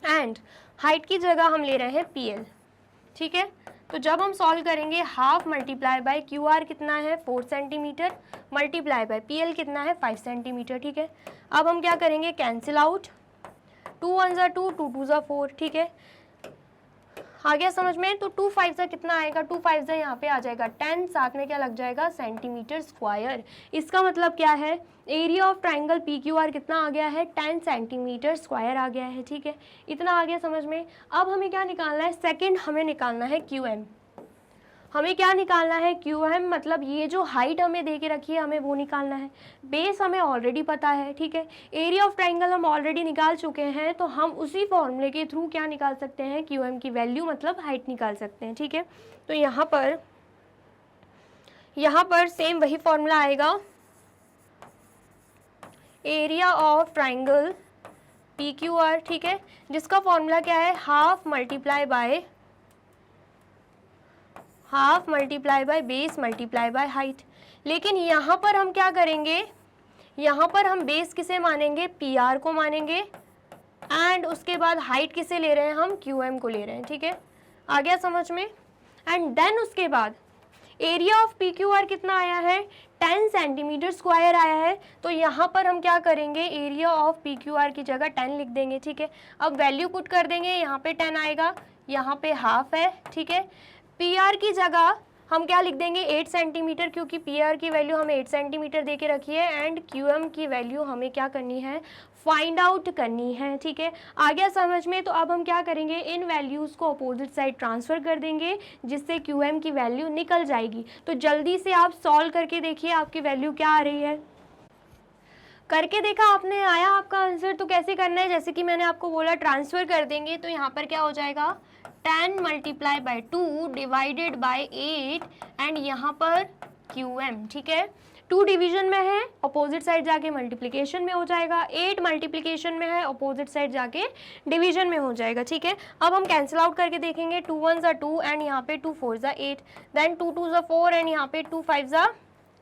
[SPEAKER 1] एंड हाइट की जगह हम ले रहे हैं PL। ठीक है, तो जब हम सॉल्व करेंगे, हाफ मल्टीप्लाई बाय QR कितना है, 4 सेंटीमीटर, मल्टीप्लाई बाय PL कितना है, 5 सेंटीमीटर। ठीक है, अब हम क्या करेंगे, कैंसिल आउट, 2 1 ज़ा 2, 2 2 ज़ा 4। ठीक है, आ गया समझ में। तो 2 5 ज़ा कितना आएगा, 2 5 ज़ा यहाँ पे आ जाएगा 10, साथ में क्या लग जाएगा, सेंटीमीटर स्क्वायर। इसका मतलब क्या है, एरिया ऑफ ट्राइंगल PQR कितना आ गया है, 10 सेंटीमीटर स्क्वायर आ गया है। ठीक है, इतना आ गया समझ में। अब हमें क्या निकालना है, सेकंड हमें निकालना है QM। हमें क्या निकालना है, QM, मतलब ये जो हाइट हमें दे के रखी है हमें वो निकालना है। बेस हमें ऑलरेडी पता है। ठीक है, एरिया ऑफ ट्राइंगल हम ऑलरेडी निकाल चुके हैं, तो हम उसी फॉर्मूले के थ्रू क्या निकाल सकते हैं, QM की वैल्यू, मतलब हाइट निकाल सकते हैं। ठीक है, तो यहाँ पर सेम वही फॉर्मूला आएगा, एरिया ऑफ ट्राइंगल PQR। ठीक है, जिसका फॉर्मूला क्या है, half multiply by base multiply by height. लेकिन यहाँ पर हम क्या करेंगे, यहाँ पर हम बेस किसे मानेंगे, PR को मानेंगे, एंड उसके बाद हाइट किसे ले रहे हैं, हम QM को ले रहे हैं। ठीक है, आ गया समझ में। एंड देन उसके बाद एरिया ऑफ PQR कितना आया है, 10 सेंटीमीटर स्क्वायर आया है, तो यहाँ पर हम क्या करेंगे, एरिया ऑफ PQR की जगह 10 लिख देंगे। ठीक है, अब वैल्यू पुट कर देंगे, यहाँ पे 10 आएगा, यहाँ पे हाफ है। ठीक है, PR की जगह हम क्या लिख देंगे, 8 सेंटीमीटर, क्योंकि PR की वैल्यू हमें 8 सेंटीमीटर दे के रखी है, एंड QM की वैल्यू हमें क्या करनी है, फाइंड आउट करनी है। ठीक है, आ गया समझ में। तो अब हम क्या करेंगे, इन वैल्यूज़ को अपोजिट साइड ट्रांसफ़र कर देंगे, जिससे QM की वैल्यू निकल जाएगी। तो जल्दी से आप सॉल्व करके देखिए आपकी वैल्यू क्या आ रही है। करके देखा आपने, आया आपका आंसर। तो कैसे करना है, जैसे कि मैंने आपको बोला, ट्रांसफ़र कर देंगे, तो यहाँ पर क्या हो जाएगा, 10 multiply by 2 divided by 8 and यहाँ पर QM। ठीक है, 2 डिवीजन में है, अपोजिट साइड जाके मल्टीप्लिकेशन में हो जाएगा। 8 मल्टीप्लिकेशन में है, अपोजिट साइड जाके डिवीजन में हो जाएगा, ठीक है। अब हम कैंसिल आउट करके देखेंगे, 2 1 ज़ा 2 एंड यहाँ पे 2 4 ज़ा 8, देन 2 2 ज़ा 4 एंड यहाँ पे 2 5 ज़ा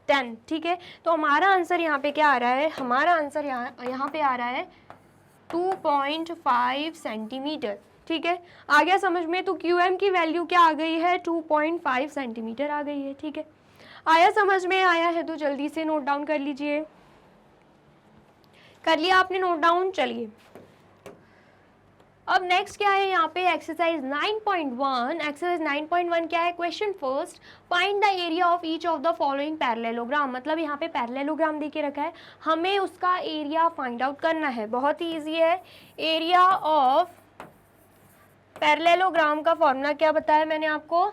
[SPEAKER 1] 10, ठीक है। तो हमारा आंसर यहाँ पे क्या आ रहा है, हमारा आंसर यहाँ पे आ रहा है 2.5 सेंटीमीटर, ठीक है। आ गया समझ में। तो QM की वैल्यू क्या आ गई है, 2.5 सेंटीमीटर आ गई है, ठीक है। आया समझ में, आया है तो जल्दी से नोट डाउन कर लीजिए। कर लिया आपने नोट डाउन, चलिए अब नेक्स्ट क्या है यहाँ पे एक्सरसाइज 9.1। एक्सरसाइज 9.1 क्या है, question first, find the area of each of the following parallelogram. मतलब यहाँ पे पैरेललोग्राम दे के रखा है, हमें उसका एरिया फाइंड आउट करना है। बहुत ही ईजी है। एरिया ऑफ पैरेललोग्राम का फॉर्मूला क्या बताया मैंने आपको,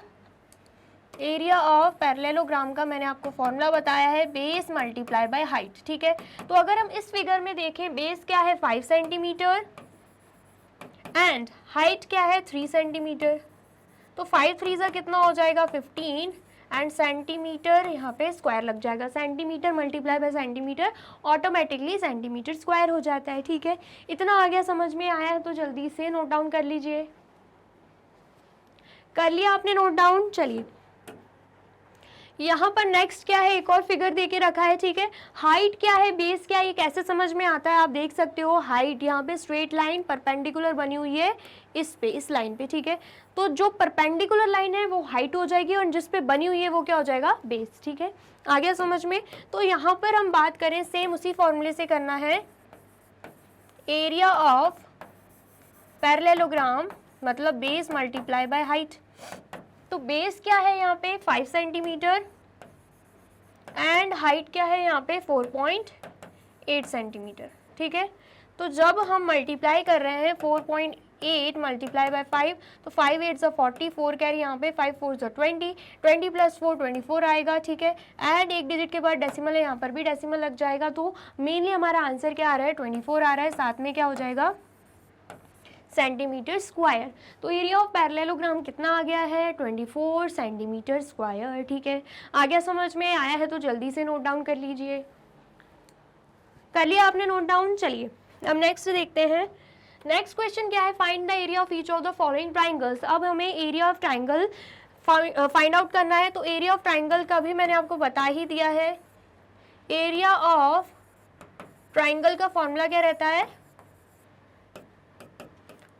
[SPEAKER 1] एरिया ऑफ पैरेललोग्राम का मैंने आपको फॉर्मूला बताया है बेस मल्टीप्लाई बाय हाइट, ठीक है। तो अगर हम इस फिगर में देखें, बेस क्या है 5 सेंटीमीटर एंड हाइट क्या है 3 सेंटीमीटर। तो 5 3 ज़ा कितना हो जाएगा 15 एंड सेंटीमीटर यहाँ पे स्क्वायर लग जाएगा। Centimetre multiply by centimetre, automatically centimetre square हो जाता है, ठीक है। इतना आ गया, समझ में आया है तो जल्दी से नोट डाउन कर लीजिए। कर लिया आपने नोट डाउन, चलिए यहाँ पर नेक्स्ट क्या है, एक और फिगर दे के रखा है, ठीक है। हाइट क्या है, बेस क्या है, ये कैसे समझ में आता है, आप देख सकते हो। हाइट यहाँ पे स्ट्रेट लाइन परपेंडिकुलर बनी हुई है इस पे, इस लाइन पे, ठीक है। तो जो परपेंडिकुलर लाइन है वो हाइट हो जाएगी और जिस पे बनी हुई है वो क्या हो जाएगा, बेस, ठीक है। आ गया समझ में। तो यहाँ पर हम बात करें, सेम उसी फॉर्मूले से करना है। एरिया ऑफ पैरेललोग्राम मतलब बेस मल्टीप्लाई बाय हाइट। तो बेस क्या है यहाँ पे 5 सेंटीमीटर एंड हाइट क्या है यहाँ पे 4.8 सेंटीमीटर, ठीक है। तो जब हम मल्टीप्लाई कर रहे हैं 4.8 मल्टीप्लाई बाय 5, तो 5 8 ज़ा 40, 4 कैरी यहाँ पे, 5 4 ज़ा 20, 20 प्लस 4 24 आएगा, ठीक है। एंड एक डिजिट के बाद डेसिमल है, यहाँ पर भी डेसिमल लग जाएगा। तो मेनली हमारा आंसर क्या आ रहा है 24 आ रहा है, साथ में क्या हो जाएगा सेंटीमीटर स्क्वायर। तो एरिया ऑफ पैरेललोग्राम कितना आ गया है 24 सेंटीमीटर स्क्वायर, ठीक है। आ गया समझ में, आया है तो जल्दी से नोट डाउन कर लीजिए। कर लिया आपने नोट डाउन, चलिए अब नेक्स्ट देखते हैं। नेक्स्ट क्वेश्चन क्या है, find the area of each of the following triangles. अब हमें area of triangle find out करना है। तो एरिया ऑफ ट्राइंगल का भी मैंने आपको बता ही दिया है। एरिया ऑफ ट्राइंगल का फॉर्मूला क्या रहता है,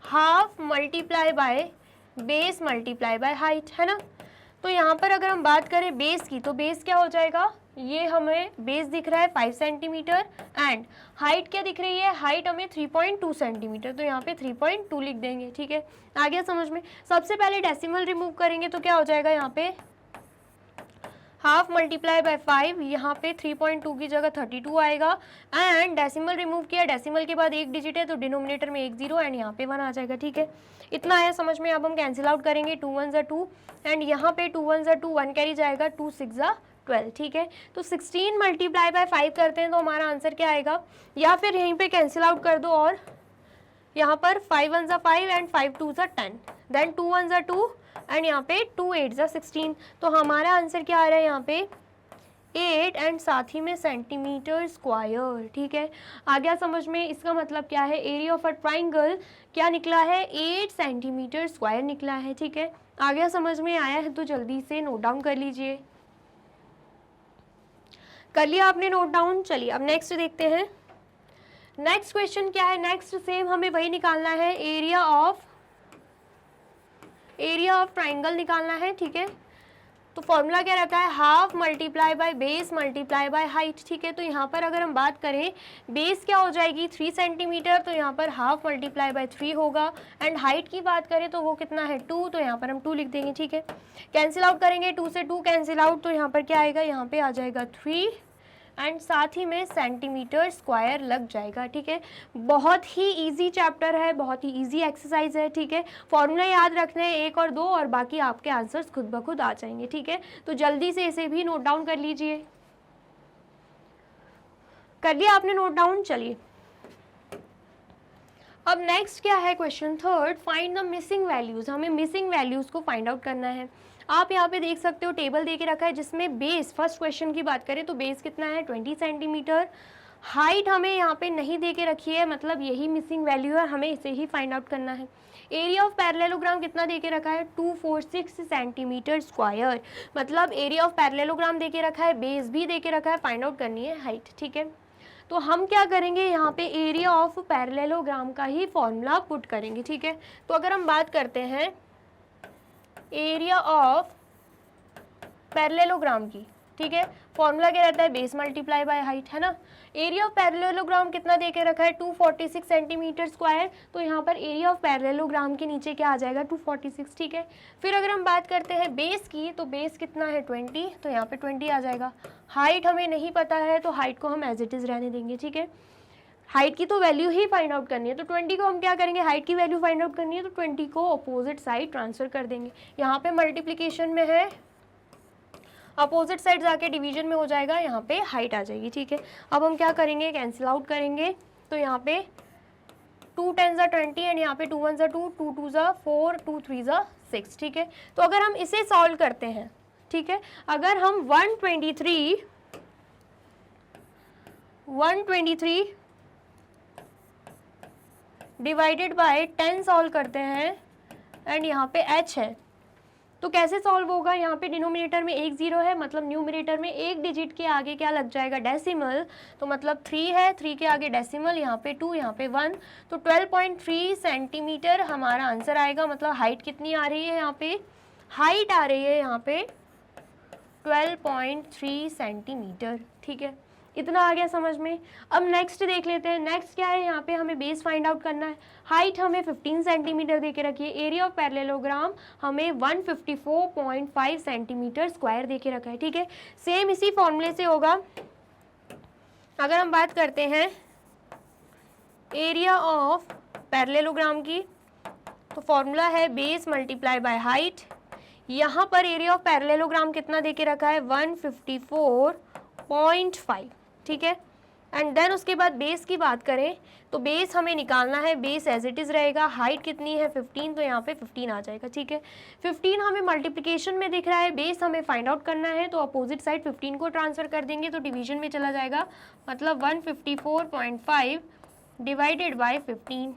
[SPEAKER 1] half multiply by base multiply by height, है ना। तो यहाँ पर अगर हम बात करें बेस की, तो बेस क्या हो जाएगा, ये हमें बेस दिख रहा है 5 सेंटीमीटर एंड हाइट क्या दिख रही है, हाइट हमें 3.2 सेंटीमीटर। तो यहाँ पे 3.2 लिख देंगे, ठीक है। आ गया समझ में। सबसे पहले डेसिमल रिमूव करेंगे तो क्या हो जाएगा, यहाँ पे हाफ मल्टीप्लाई बाय 5, यहाँ पे 3.2 की जगह 32 आएगा एंड डेसिमल रिमूव किया, डेसिमल के बाद एक डिजिट है तो डिनोमिनेटर में एक 0 एंड यहाँ पे 1 आ जाएगा, ठीक है। इतना आया समझ में। अब हम कैंसिल आउट करेंगे, 2 1 ज़ा 2 एंड यहाँ पे 2 1 ज़ा 2, 1 कैरी जाएगा, 2 6 ज़ा 12, ठीक है। तो 16 मल्टीप्लाई बाय 5 करते हैं तो हमारा आंसर क्या आएगा, या फिर यहीं पे कैंसिल आउट कर दो और यहाँ पर 5 1 ज़ा 5 एंड 5 2 ज़ा 10, देन 2 1 ज़ा 2 एंड यहाँ पे 2 8 ज़ा 16। तो हमारा आंसर क्या आ रहा है यहाँ पे 8 एंड साथ ही में सेंटीमीटर स्क्वायर, ठीक है। आ गया समझ में। इसका मतलब क्या है, एरिया ऑफ अ ट्राइंगल क्या निकला है 8 सेंटीमीटर स्क्वायर निकला है, ठीक है। आ गया समझ में, आया है तो जल्दी से नोट डाउन कर लीजिए। कर लिया आपने नोट डाउन, चलिए अब नेक्स्ट देखते हैं। नेक्स्ट क्वेश्चन क्या है, नेक्स्ट सेम हमें वही निकालना है, एरिया ऑफ ट्राइंगल निकालना है, ठीक है। तो फॉर्मूला क्या रहता है, half multiply by base multiply by height, ठीक है। तो यहाँ पर अगर हम बात करें, बेस क्या हो जाएगी 3 सेंटीमीटर, तो यहाँ पर हाफ मल्टीप्लाई बाय 3 होगा एंड हाइट की बात करें तो वो कितना है 2, तो यहाँ पर हम 2 लिख देंगे, ठीक है। कैंसिल आउट करेंगे, 2 से 2 कैंसिल आउट, तो यहाँ पर क्या आएगा, यहाँ पे आ जाएगा 3 एंड साथ ही में सेंटीमीटर स्क्वायर लग जाएगा, ठीक है। बहुत ही इजी चैप्टर है, बहुत ही इजी एक्सरसाइज है, ठीक है। फॉर्मूला याद रखने हैं 1 और 2 और बाकी आपके आंसर्स खुद ब खुद आ जाएंगे, ठीक है। तो जल्दी से इसे भी नोट डाउन कर लीजिए। कर लिया आपने नोट डाउन, चलिए अब नेक्स्ट क्या है, question third, find the missing values. हमें मिसिंग वैल्यूज को फाइंड आउट करना है। आप यहाँ पे देख सकते हो टेबल दे के रखा है जिसमें बेस, फर्स्ट क्वेश्चन की बात करें तो बेस कितना है 20 सेंटीमीटर। हाइट हमें यहाँ पे नहीं दे के रखी है, मतलब यही मिसिंग वैल्यू है, हमें इसे ही फाइंड आउट करना है। एरिया ऑफ पैरेललोग्राम कितना दे के रखा है 246 सेंटीमीटर स्क्वायर, मतलब एरिया ऑफ पैरेललोग्राम दे के रखा है, बेस भी दे के रखा है, फाइंड आउट करनी है हाइट। ठीक है, तो हम क्या करेंगे यहाँ पे एरिया ऑफ पैरेललोग्राम का ही फॉर्मूला पुट करेंगे। ठीक है, तो अगर हम बात करते हैं एरिया ऑफ पैरेललोग्राम की, ठीक है, फॉर्मूला क्या रहता है बेस मल्टीप्लाई बाय हाइट, है ना। एरिया ऑफ पैरेललोग्राम कितना दे के रखा है 246 सेंटीमीटर स्क्वायर, तो यहाँ पर एरिया ऑफ पैरेललोग्राम के नीचे क्या आ जाएगा 246। ठीक है, फिर अगर हम बात करते हैं बेस की, तो बेस कितना है 20, तो यहाँ पे 20 आ जाएगा। हाइट हमें नहीं पता है तो हाइट को हम एज इट इज़ रहने देंगे। ठीक है, हाइट की तो वैल्यू ही फाइंड आउट करनी है, तो 20 को हम क्या करेंगे, हाइट की वैल्यू फाइंड आउट करनी है तो 20 को अपोजिट साइड ट्रांसफर कर देंगे। यहाँ पे मल्टीप्लीकेशन में है, अपोजिट साइड जाके डिवीजन में हो जाएगा, यहाँ पे हाइट आ जाएगी। ठीक है, अब हम क्या करेंगे, कैंसिल आउट करेंगे, तो यहाँ पे 2 10 20 एंड यहाँ पे 2 1 2, 2 2 4, 2 3 6। ठीक है, तो अगर हम इसे सॉल्व करते हैं, ठीक है, अगर हम 123 डिवाइडेड बाय 10 सॉल्व करते हैं एंड यहाँ पे h है, तो कैसे सॉल्व होगा, यहाँ पे डिनोमिनेटर में 1 0 है, मतलब न्यूमरेटर में एक डिजिट के आगे क्या लग जाएगा डेसिमल, तो मतलब 3 है, 3 के आगे डेसिमल, यहाँ पे 2, यहाँ पे 1, तो 12.3 सेंटीमीटर हमारा आंसर आएगा। मतलब हाइट कितनी आ रही है, यहाँ पे हाइट आ रही है यहाँ पे 12.3 सेंटीमीटर। ठीक है, इतना आ गया समझ में। अब नेक्स्ट देख लेते हैं, नेक्स्ट क्या है, यहाँ पे हमें बेस फाइंड आउट करना है। हाइट हमें 15 सेंटीमीटर दे के रखी है, एरिया ऑफ पैरेललोग्राम हमें 154.5 सेंटीमीटर स्क्वायर दे के रखा है। ठीक है, सेम इसी फॉर्मूले से होगा। अगर हम बात करते हैं एरिया ऑफ पैरेललोग्राम की, तो फॉर्मूला है बेस मल्टीप्लाई बाय हाइट। यहाँ पर एरिया ऑफ पैरेललोग्राम कितना दे के रखा है 154.5। ठीक है, एंड देन उसके बाद बेस की बात करें तो बेस हमें निकालना है, बेस एज इट इज़ रहेगा। हाइट कितनी है 15, तो यहाँ पे 15 आ जाएगा। ठीक है, 15 हमें मल्टीप्लिकेशन में दिख रहा है, बेस हमें फाइंड आउट करना है, तो अपोजिट साइड 15 को ट्रांसफर कर देंगे तो डिवीजन में चला जाएगा, मतलब 154.5 divided by 15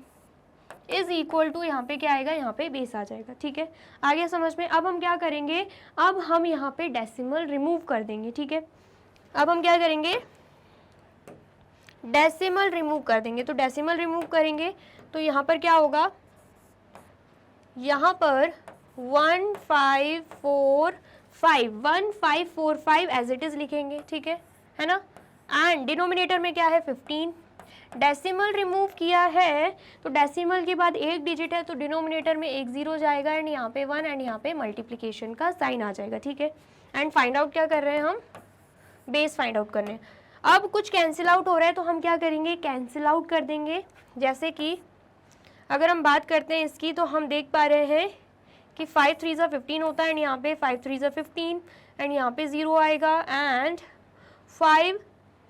[SPEAKER 1] is equal to, यहाँ पे क्या आएगा, यहाँ पे बेस आ जाएगा। ठीक है, आगे समझ में। अब हम क्या करेंगे, अब हम यहाँ पे डेसिमल रिमूव कर देंगे। ठीक है, अब हम क्या करेंगे, डेसिमल रिमूव कर देंगे। तो डेसिमल रिमूव करेंगे तो यहाँ पर क्या होगा, यहाँ पर 1545 एज इट इज़ लिखेंगे। ठीक है ना, एंड डिनोमिनेटर में क्या है 15। डेसिमल रिमूव किया है तो डेसिमल के बाद एक डिजिट है तो डिनोमिनेटर में 1 0 जाएगा एंड यहाँ पे 1 एंड यहाँ पे मल्टीप्लिकेशन का साइन आ जाएगा। ठीक है, एंड फाइंड आउट क्या कर रहे हैं हम, बेस फाइंड आउट करने। अब कुछ कैंसिल आउट हो रहा है तो हम क्या करेंगे, कैंसिल आउट कर देंगे। जैसे कि अगर हम बात करते हैं इसकी, तो हम देख पा रहे हैं कि 5 3 15 होता है एंड यहाँ पे 5 3 15 एंड यहाँ पे 0 आएगा एंड 5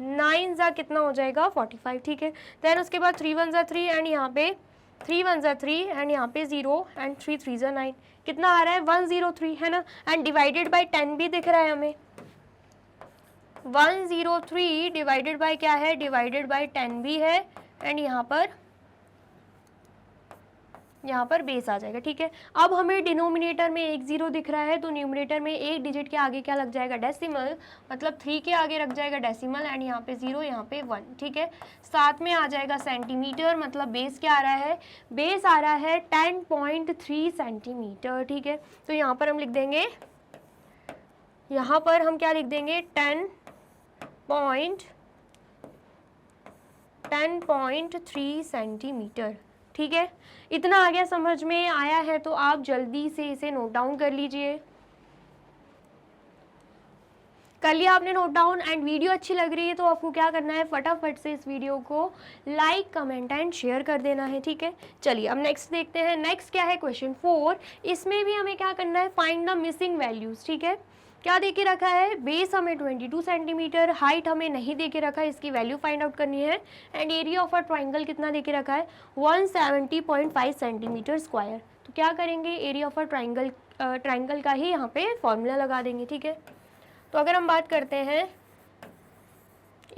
[SPEAKER 1] 9 कितना हो जाएगा 45। ठीक है, देन उसके बाद 3 1 3 एंड यहाँ पे 3 1 3 एंड यहाँ पे 0 एंड 3 3 9 कितना आ रहा है 103, है ना। एंड डिवाइडेड बाय 10 भी दिख रहा है हमें, 103 डिवाइडेड बाय क्या है, डिवाइडेड बाय 10 भी है एंड यहाँ पर बेस आ जाएगा। ठीक है, अब हमें डिनोमिनेटर में 1 0 दिख रहा है तो न्यूमरेटर में एक डिजिट के आगे क्या लग जाएगा डेसिमल, मतलब 3 के आगे रख जाएगा डेसिमल एंड यहाँ पे 0 यहाँ पे 1। ठीक है, साथ में आ जाएगा सेंटीमीटर, मतलब बेस क्या आ रहा है, बेस आ रहा है 10.3 सेंटीमीटर। ठीक है, तो यहाँ पर हम लिख देंगे, यहाँ पर हम क्या लिख देंगे 10.3 सेंटीमीटर। ठीक है, इतना आ गया समझ में आया है तो आप जल्दी से इसे नोट डाउन कर लीजिए। कर लिया आपने नोट डाउन, एंड वीडियो अच्छी लग रही है तो आपको क्या करना है, फटाफट से इस वीडियो को लाइक कमेंट एंड शेयर कर देना है। ठीक है, चलिए अब नेक्स्ट देखते हैं। नेक्स्ट क्या है क्वेश्चन 4, इसमें भी हमें क्या करना है, फाइंड द मिसिंग वैल्यूज। ठीक है, क्या दे के रखा है, बेस हमें 22 सेंटीमीटर, हाइट हमें नहीं दे के रखा है, इसकी वैल्यू फाइंड आउट करनी है, and area of a triangle कितना दे के रखा है 170.5 सेंटीमीटर स्क्वायर। तो क्या करेंगे, area of a triangle triangle का ही यहाँ पे फॉर्मूला लगा देंगे, ठीक है। तो अगर हम बात करते हैं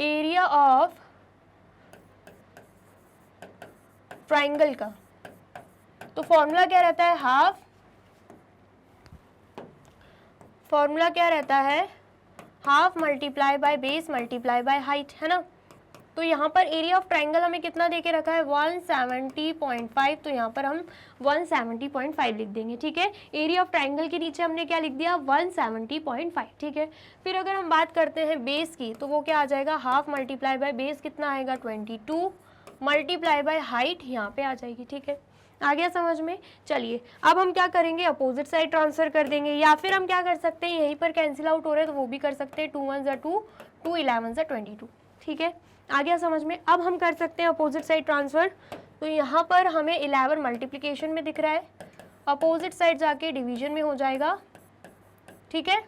[SPEAKER 1] एरिया ऑफ ट्राइंगल का, तो फॉर्मूला क्या रहता है, फॉर्मूला क्या रहता है, half multiply by base multiply by height, है ना। तो यहाँ पर एरिया ऑफ ट्राइंगल हमें कितना दे के रखा है 170.5, तो यहाँ पर हम 170.5 लिख देंगे, ठीक है। एरिया ऑफ ट्राइंगल के नीचे हमने क्या लिख दिया 170.5, ठीक है। फिर अगर हम बात करते हैं बेस की, तो वो क्या आ जाएगा, हाफ मल्टीप्लाई बाय बेस कितना आएगा 22 मल्टीप्लाई बाय हाइट यहाँ पे आ जाएगी, ठीक है। आ गया समझ में। चलिए अब हम क्या करेंगे, अपोजिट साइड ट्रांसफर कर देंगे, या फिर हम क्या कर सकते हैं, यहीं पर कैंसिल आउट हो रहे हैं तो वो भी कर सकते हैं, 2 1 ज़ा 2, 2 11 ज़ा 22, ठीक है। आ गया समझ में। अब हम कर सकते हैं अपोजिट साइड ट्रांसफर, तो यहाँ पर हमें 11 मल्टीप्लिकेशन में दिख रहा है, अपोजिट साइड जाके डिवीजन में हो जाएगा, ठीक है।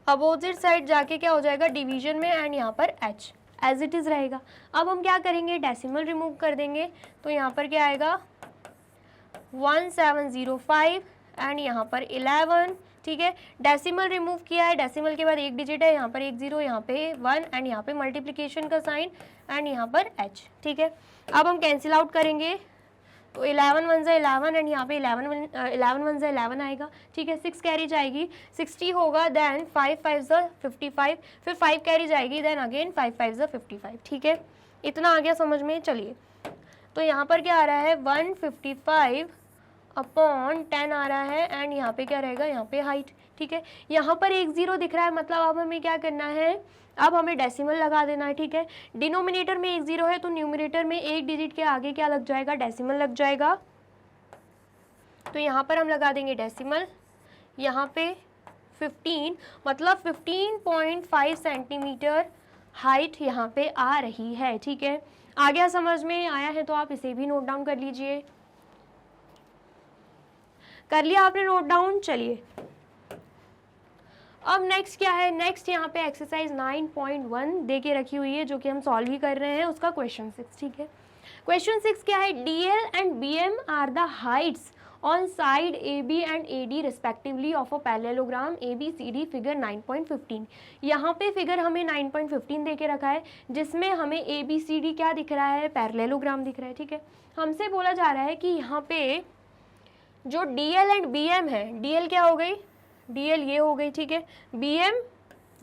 [SPEAKER 1] अपोजिट साइड जाके क्या हो जाएगा डिवीजन में, एंड यहाँ पर h एज इट इज रहेगा। अब हम क्या करेंगे, डेसिमल रिमूव कर देंगे, तो यहाँ पर क्या आएगा 1705 एंड यहाँ पर 11, ठीक है। डेसिमल रिमूव किया है, डेसिमल के बाद एक डिजिट है, यहाँ पर 1 0, यहाँ पे 1 एंड यहाँ पे मल्टीप्लिकेशन का साइन एंड यहाँ पर h, ठीक है। अब हम कैंसिल आउट करेंगे, तो 11 1 ज़ा 11 एंड यहाँ पे 11 1 ज़ा 11 आएगा, ठीक है। 6 कैरी जाएगी 60 होगा, देन 5 5 ज़ा 55, फिर 5 कैरी जाएगी, देन अगेन 5 5 ज़ा 55, ठीक है। इतना आ गया समझ में। चलिए तो यहाँ पर क्या आ रहा है 155/10 आ रहा है, एंड यहाँ पे क्या रहेगा, यहाँ पे हाइट, ठीक है। यहाँ पर 1 0 दिख रहा है, मतलब अब हमें क्या करना है, अब हमें डेसिमल लगा देना है, ठीक है। डिनोमिनेटर में 1 0 है, तो न्यूमरेटर में एक डिजिट के आगे क्या लग जाएगा, डेसिमल लग जाएगा। तो यहाँ पर हम लगा देंगे डेसिमल, यहाँ पे 15, मतलब 15.5 सेंटीमीटर हाइट यहाँ पे आ रही है, ठीक है। आ गया समझ में। आया है तो आप इसे भी नोट डाउन कर लीजिए। कर लिया आपने नोट डाउन। चलिए अब नेक्स्ट क्या है, नेक्स्ट यहाँ पे एक्सरसाइज 9.1 दे के रखी हुई है, जो कि हम सॉल्व ही कर रहे हैं, उसका क्वेश्चन 6, ठीक है। क्वेश्चन 6 क्या है, DL and BM are the heights on side AB and AD respectively of a parallelogram ABCD figure 9.15। यहाँ पे फिगर हमें 9.15 दे के रखा है, जिसमें हमें ABCD क्या दिख रहा है, पैरेललोग्राम दिख रहा है, ठीक है। हमसे बोला जा रहा है कि यहाँ पे जो DL एंड BM है, DL क्या हो गई, DL ये हो गई, ठीक है, BM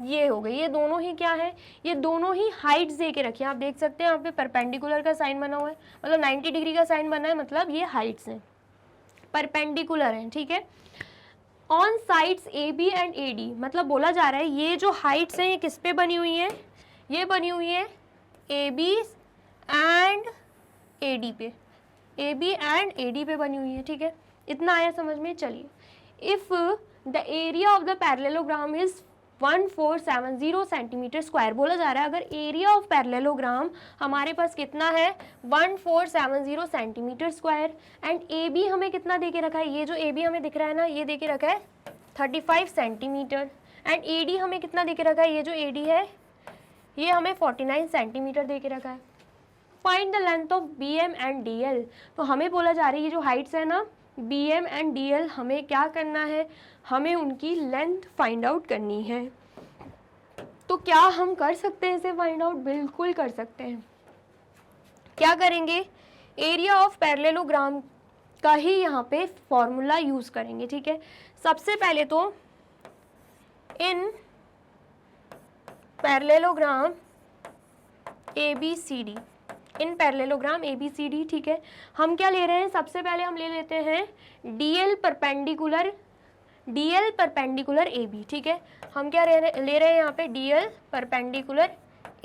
[SPEAKER 1] ये हो गई, ये दोनों ही क्या है, ये दोनों ही हाइट्स दे के रखी है। आप देख सकते हैं यहाँ पे परपेंडिकुलर का साइन बना हुआ है, मतलब 90 डिग्री का साइन बना है, मतलब ये हाइट्स हैं, परपेंडिकुलर हैं, ठीक है। On sides AB and AD, मतलब बोला जा रहा है ये जो हाइट्स हैं ये किस पे बनी हुई हैं, ये बनी हुई है AB एंड AD पे, AB एंड AD पे बनी हुई है, ठीक है। इतना आया समझ में। चलिए if the area of the parallelogram is 1470 centimetre square, बोला जा रहा है अगर एरिया ऑफ पैरेललोग्राम हमारे पास कितना है 1470 सेंटीमीटर स्क्वायर, एंड AB हमें कितना दे के रखा है, ये जो AB हमें दिख रहा है ना, ये दे के रखा है 35 सेंटीमीटर, एंड AD हमें कितना दे के रखा है, ये जो AD है ये हमें 49 सेंटीमीटर दे के रखा है। Find the length of BM and DL, तो हमें बोला जा रहा है ये जो हाइट्स है ना BM एंड DL, हमें क्या करना है, हमें उनकी लेंथ फाइंड आउट करनी है। तो क्या हम कर सकते हैं इसे फाइंड आउट, बिल्कुल कर सकते हैं। क्या करेंगे, एरिया ऑफ पैरेललोग्राम का ही यहाँ पे फॉर्मूला यूज करेंगे, ठीक है। सबसे पहले तो इन पैरेललोग्राम ABCD, इन पैरेललोग्राम ABCD, ठीक है। हम क्या ले रहे हैं, सबसे पहले हम ले लेते हैं DL परपेंडिकुलर AB, ठीक है। हम क्या ले रहे हैं यहाँ पे DL परपेंडिकुलर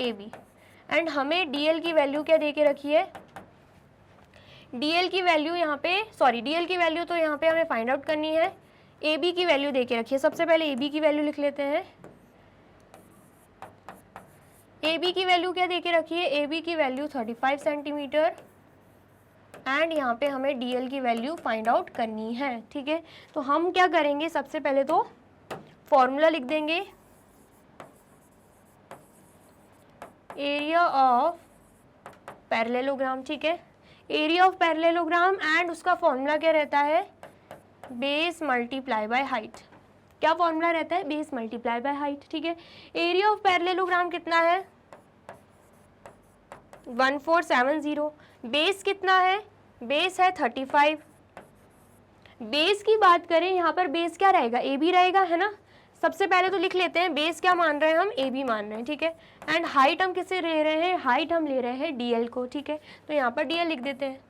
[SPEAKER 1] AB, एंड हमें DL की वैल्यू क्या दे के रखी है, DL की वैल्यू यहाँ पे, DL की वैल्यू तो यहाँ पे हमें फाइंड आउट करनी है, AB की वैल्यू दे के रखी है। सबसे पहले AB की वैल्यू लिख लेते हैं। AB की वैल्यू क्या दे के रखी है, AB की वैल्यू 35 सेंटीमीटर, एंड यहाँ पे हमें DL की वैल्यू फाइंड आउट करनी है, ठीक है। तो हम क्या करेंगे, सबसे पहले तो फॉर्मूला लिख देंगे, एरिया ऑफ पैरेललोग्राम, ठीक है। एरिया ऑफ पैरेललोग्राम एंड उसका फॉर्मूला क्या रहता है बेस मल्टीप्लाई बाय हाइट। क्या फॉर्मूला रहता है? बेस मल्टीप्लाई बाय हाइट, ठीक है। एरिया ऑफ पैरेललोग्राम कितना है? 1470। बेस कितना है? बेस है 35। बेस की बात करें यहाँ पर बेस क्या रहेगा? ए बी रहेगा, है ना। सबसे पहले तो लिख लेते हैं बेस क्या मान रहे हैं हम? ए बी मान रहे हैं, ठीक है। एंड हाइट हम किसे ले रहे हैं? हाइट हम ले रहे हैं डी एल को, ठीक है। तो यहाँ पर डी एल लिख देते हैं।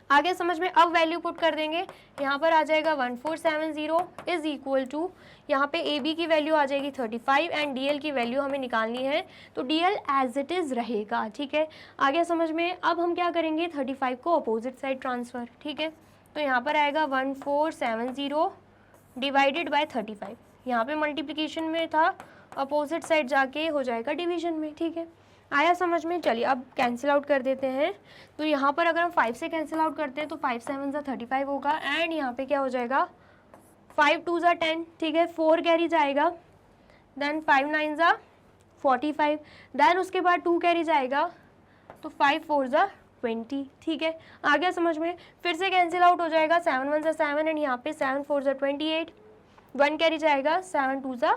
[SPEAKER 1] आगे समझ में, अब वैल्यू पुट कर देंगे। यहाँ पर आ जाएगा 1470 इज इक्वल टू, यहाँ पे ए बी की वैल्यू आ जाएगी 35 एंड डी एल की वैल्यू हमें निकालनी है, तो D L as it is रहेगा, ठीक है। आगे समझ में, अब हम क्या करेंगे? 35 को अपोजिट साइड ट्रांसफ़र, ठीक है। तो यहाँ पर आएगा 1470 डिवाइडेड बाय 35। यहाँ पे मल्टीप्लिकेशन में था, अपोजिट साइड जाके हो जाएगा डिवीजन में, ठीक है। आया समझ में? चलिए अब कैंसिल आउट कर देते हैं। तो यहाँ पर अगर हम 5 से कैंसिल आउट करते हैं तो 5 7 ज़ा 35 होगा एंड यहाँ पे क्या हो जाएगा? 5 2 ज़ा 10, ठीक है। 4 कैरी जाएगा, देन 5 9 ज़ा 45, देन उसके बाद 2 कैरी जाएगा, तो 5 4 ज़ा 20, ठीक है। आ गया समझ में? फिर से कैंसिल आउट हो जाएगा, 7 1 ज़ा 7 एंड यहाँ पे 7 4 ज़ा 28, 1 कैरी जाएगा, 7 2 ज़ा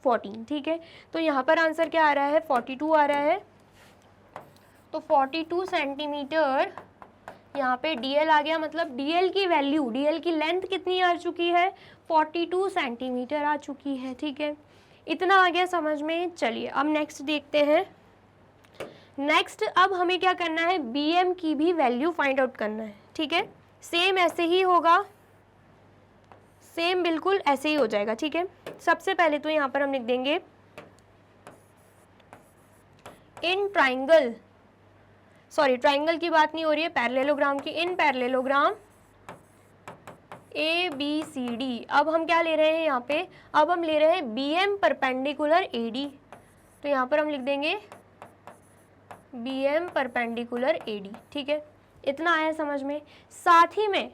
[SPEAKER 1] 14, ठीक है। तो यहाँ पर आंसर क्या आ रहा है? 42 आ रहा है। तो 42 सेंटीमीटर यहाँ पे DL आ गया, मतलब DL की वैल्यू, DL की लेंथ कितनी आ चुकी है? 42 सेंटीमीटर आ चुकी है, ठीक है। इतना आ गया समझ में। चलिए अब नेक्स्ट देखते हैं। नेक्स्ट अब हमें क्या करना है? BM की भी वैल्यू फाइंड आउट करना है, ठीक है। सेम ऐसे ही होगा, सेम बिल्कुल ऐसे ही हो जाएगा, ठीक है। सबसे पहले तो यहाँ पर हम लिख देंगे इन ट्राइंगल, सॉरी ट्राइंगल की बात नहीं हो रही है, पैरेललोग्राम की। इन पैरेललोग्राम ABCD, अब हम क्या ले रहे हैं यहाँ पे? अब हम ले रहे हैं BM परपेंडिकुलर AD, तो यहाँ पर हम लिख देंगे BM परपेंडिकुलर AD, ठीक है। इतना आया समझ में। साथ ही में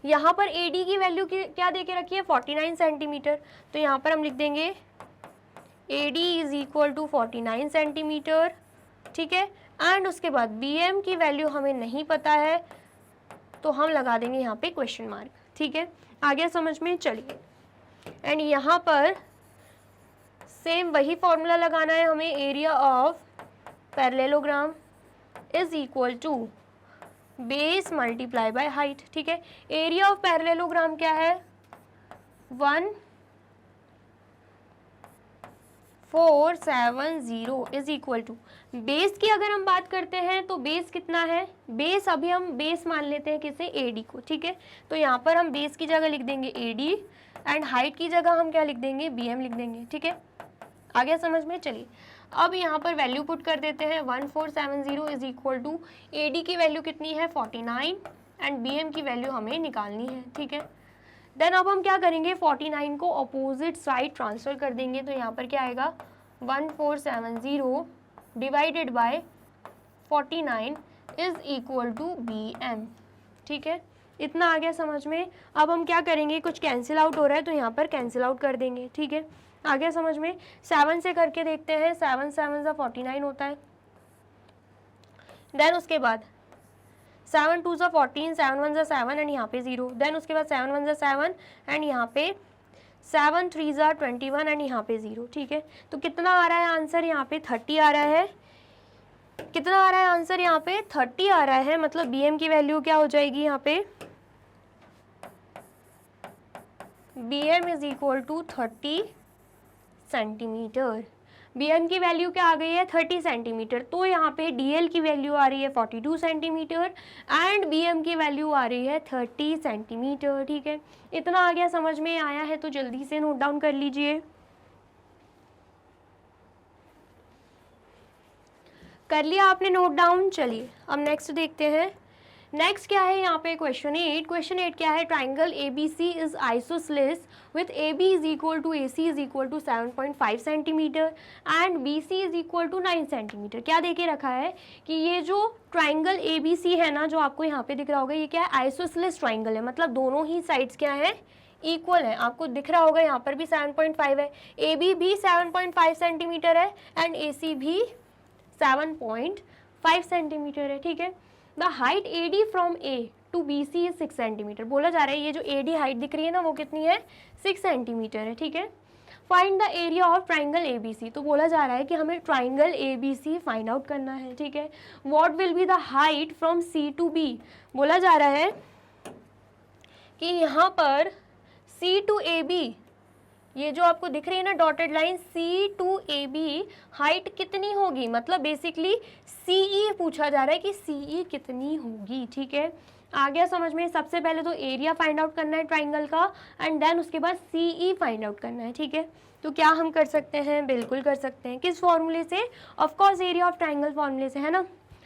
[SPEAKER 1] यहाँ पर AD की वैल्यू क्या दे के रखी है? 49 सेंटीमीटर, तो यहाँ पर हम लिख देंगे AD is equal to 49 centimetre, ठीक है। एंड उसके बाद BM की वैल्यू हमें नहीं पता है, तो हम लगा देंगे यहाँ पे क्वेश्चन मार्क, ठीक है। आगे समझ में। चलिए एंड यहाँ पर सेम वही फॉर्मूला लगाना है हमें। Area of parallelogram is equal to base multiply by height, ठीक है। एरिया ऑफ पैरेललोग्राम क्या है? 1470 इज इक्वल टू, बेस की अगर हम बात करते हैं तो बेस कितना है? बेस अभी हम बेस मान लेते हैं किसे? AD को, ठीक है। तो यहाँ पर हम बेस की जगह लिख देंगे AD एंड हाइट की जगह हम क्या लिख देंगे? BM लिख देंगे, ठीक है। आ गया समझ में। चलिए अब यहाँ पर वैल्यू पुट कर देते हैं। 1470 इज इक्वल टू AD की वैल्यू कितनी है? 49 एंड BM की वैल्यू हमें निकालनी है, ठीक है। देन अब हम क्या करेंगे? 49 को अपोजिट साइड ट्रांसफ़र कर देंगे, तो यहाँ पर क्या आएगा? 1470 divided by 49 is equal to BM, ठीक है। इतना आ गया समझ में। अब हम क्या करेंगे? कुछ कैंसिल आउट हो रहा है तो यहाँ पर कैंसिल आउट कर देंगे, ठीक है। आ गया समझ में। 7 से करके देखते हैं। 7 7 ज़ा 49 होता है, देन उसके बाद 7 2 ज़ा 14, 7 1 ज़ा 7 एंड यहाँ पे 0, देन उसके बाद 7 1 ज़ा 7 एंड यहाँ पे 7 3 ज़ा 21 एंड यहाँ पे 0, ठीक है। तो कितना आ रहा है आंसर? यहाँ पे 30 आ रहा है। कितना आ रहा है आंसर? यहाँ पे 30 आ रहा है, मतलब BM की वैल्यू क्या हो जाएगी यहाँ पे? BM is equal to 30 centimetre. BM की वैल्यू क्या आ गई है? 30 सेंटीमीटर। तो यहाँ पे DL की वैल्यू आ रही है 42 सेंटीमीटर एंड BM की वैल्यू आ रही है 30 सेंटीमीटर, ठीक है। इतना आ गया समझ में। आया है तो जल्दी से नोट डाउन कर लीजिए। कर लिया आपने नोट डाउन? चलिए अब नेक्स्ट देखते हैं। नेक्स्ट क्या है यहाँ पे? क्वेश्चन 8। क्वेश्चन 8 क्या है? Triangle ABC is isosceles with AB is equal to AC is equal to 7.5 centimetre and BC is equal to 9 centimetre. क्या देके रखा है कि ये जो ट्राइंगल ABC है ना, जो आपको यहाँ पे दिख रहा होगा, ये क्या है? आइसोसेलेस ट्राइंगल है, मतलब दोनों ही साइड्स क्या है? इक्वल है। आपको दिख रहा होगा यहाँ पर भी 7.5 है, AB भी 7.5 सेंटीमीटर है एंड AC भी 7.5 सेंटीमीटर है, ठीक है। The height AD from A to BC is 6 centimetre. बोला जा रहा है ये जो AD हाइट दिख रही है ना वो कितनी है, 6 सेंटीमीटर है, ठीक है। Find the area of triangle ABC, तो बोला जा रहा है कि हमें ट्राइंगल ABC फाइंड आउट करना है, ठीक है। What will be the height from C to B, बोला जा रहा है कि यहाँ पर C टू AB, ये जो आपको दिख रही है ना dotted line, C to AB height कितनी होगी, मतलब बेसिकली CE पूछा जा रहा है कि CE कितनी होगी, ठीक है। आ गया समझ में। सबसे पहले तो एरिया फाइंड आउट करना है ट्राइंगल का एंड देन उसके बाद CE फाइंड आउट करना है, ठीक है। तो क्या हम कर सकते हैं, बिल्कुल कर सकते हैं। किस फॉर्मूले से, of course area of triangle फॉर्मूले से, है ना।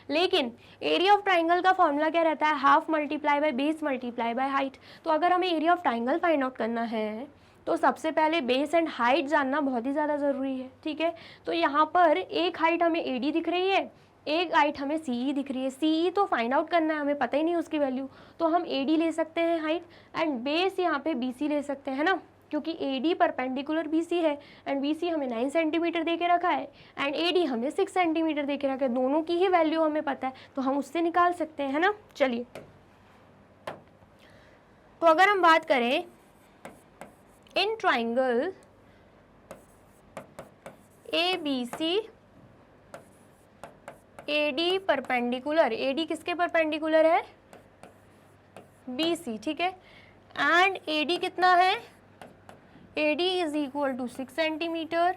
[SPEAKER 1] लेकिन एरिया ऑफ ट्राइंगल का फॉर्मूला क्या रहता है, half multiply by base multiply by height. तो अगर हमें area of triangle find out करना है तो सबसे पहले बेस एंड हाइट जानना बहुत ही ज़्यादा ज़रूरी है, ठीक है। तो यहाँ पर एक हाइट हमें AD दिख रही है, एक हाइट हमें CE दिख रही है। CE तो फाइंड आउट करना है, हमें पता ही नहीं उसकी वैल्यू, तो हम AD ले सकते हैं हाइट एंड बेस यहाँ पे BC ले सकते हैं ना, क्योंकि AD परपेंडिकुलर BC है एंड BC हमें 9 सेंटीमीटर दे के रखा है एंड AD हमें 6 सेंटीमीटर दे के रखा है। दोनों की ही वैल्यू हमें पता है तो हम उससे निकाल सकते हैं, है ना। चलिए, तो अगर हम बात करें in triangle ABC AD perpendicular, AD किसके परपेंडिकुलर है, BC, ठीक है। एंड AD कितना है, AD is equal to 6 centimetre,